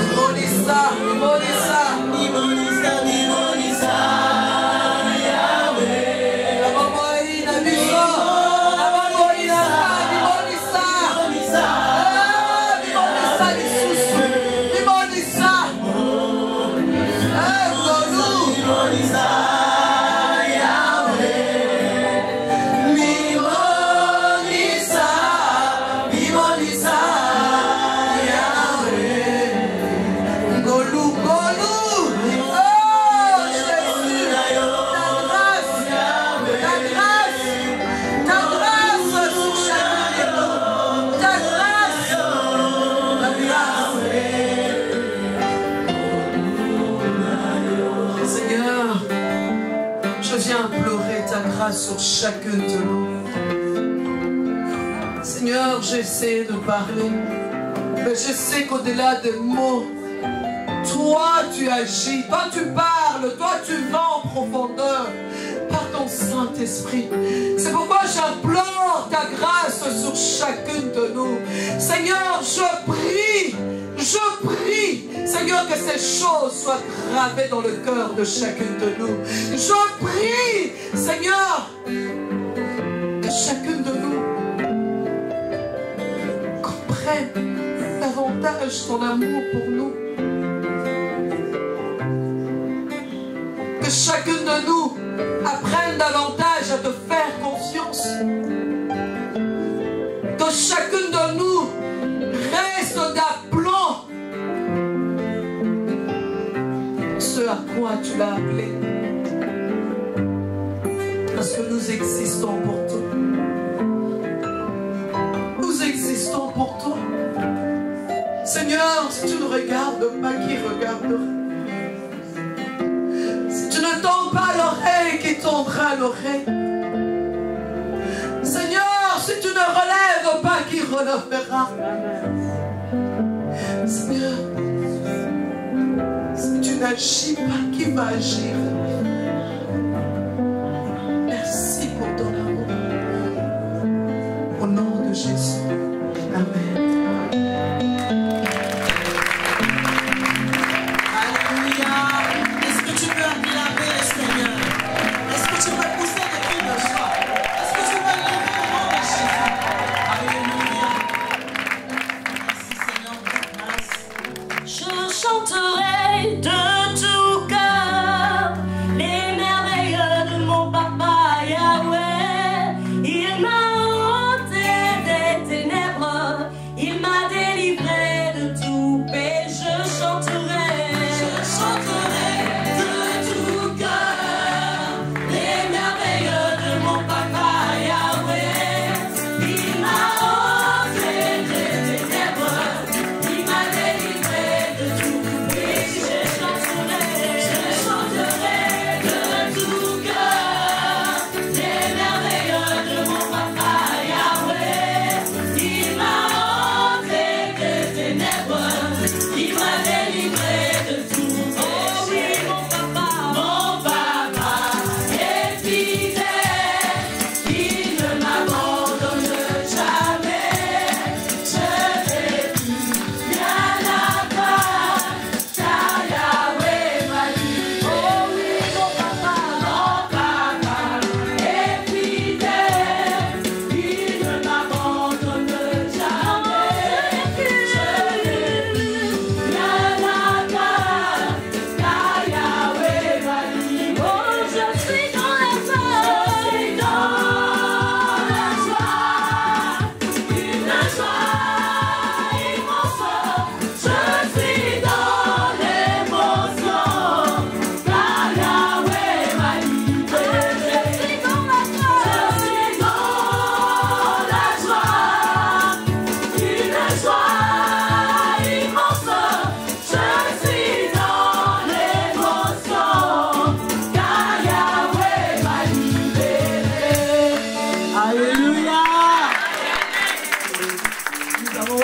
Imonisa, Imonisa, Imonisa, Imonisa, Yahweh. Nabomoina biso, Nabomoina, Imonisa, Imonisa lisusu, Imonisa. Imonisa, Yahweh. Imonisa, Imonisa, Yahweh. Golu, Golu. Oh, Jésus, ta grâce, ta grâce, ta grâce sur chacun de nous. Ta grâce, ta grâce. Seigneur, je viens implorer ta grâce sur chacun de nous. Seigneur, j'essaie de parler, mais je sais qu'au-delà des mots, toi tu agis, toi tu parles, toi tu vas en profondeur par ton Saint-Esprit. C'est pourquoi j'implore ta grâce sur chacun de nous. Seigneur, je prie, Seigneur, que ces choses soient gravées dans le cœur de chacun de nous. Je prie, Seigneur, que chacun de nous comprenne davantage ton amour pour nous. Que chacun de nous apprenne davantage à te faire confiance. Que chacun de nous reste d'aplomb ce à quoi tu l'as appelé. Parce que nous existons pour toi. Nous existons pour toi. Seigneur, si tu ne regardes pas, qui regardera? Si tu ne tends pas l'oreille, qui tendra l'oreille? Seigneur, si tu ne relèves pas, qui relèvera? Seigneur, si tu n'agis pas, qui va agir? Merci pour ton amour. Au nom de Jésus. Amen. Alléluia. Est-ce que tu peux acclamer le Seigneur? Est-ce que tu peux pousser des cris de joie? Est-ce que tu peux lever le nom de Jésus? Alléluia. Merci Seigneur pour ta grâce. Je chanterai de tout cœur les merveilles de mon papa Yahweh. Il m'a ôté des ténèbres,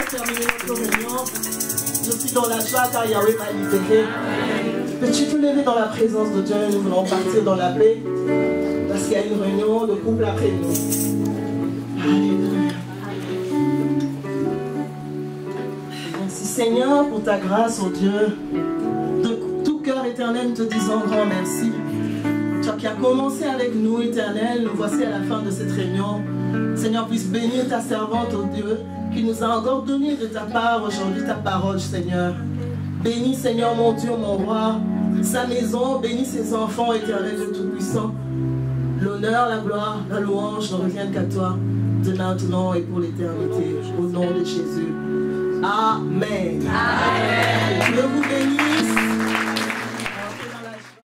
terminer notre réunion. Je suis dans la joie car Yahweh m'a libéré. Peux-tu te lever dans la présence de Dieu? Nous voulons partir dans la paix parce qu'il y a une réunion de couple après nous. Alléluia. Merci Seigneur pour ta grâce, oh Dieu. De tout cœur éternel, nous te disons grand merci. Toi qui as commencé avec nous, éternel, nous voici à la fin de cette réunion. Seigneur, puisse bénir ta servante, oh Dieu, qui nous a encore donné de ta part aujourd'hui ta parole, Seigneur. Bénis, Seigneur, mon Dieu, mon roi, sa maison, bénis ses enfants, éternel de Tout-Puissant. L'honneur, la gloire, la louange ne reviennent qu'à toi, de maintenant et pour l'éternité, au nom de Jésus. Amen. Amen. Que Dieu vous bénisse.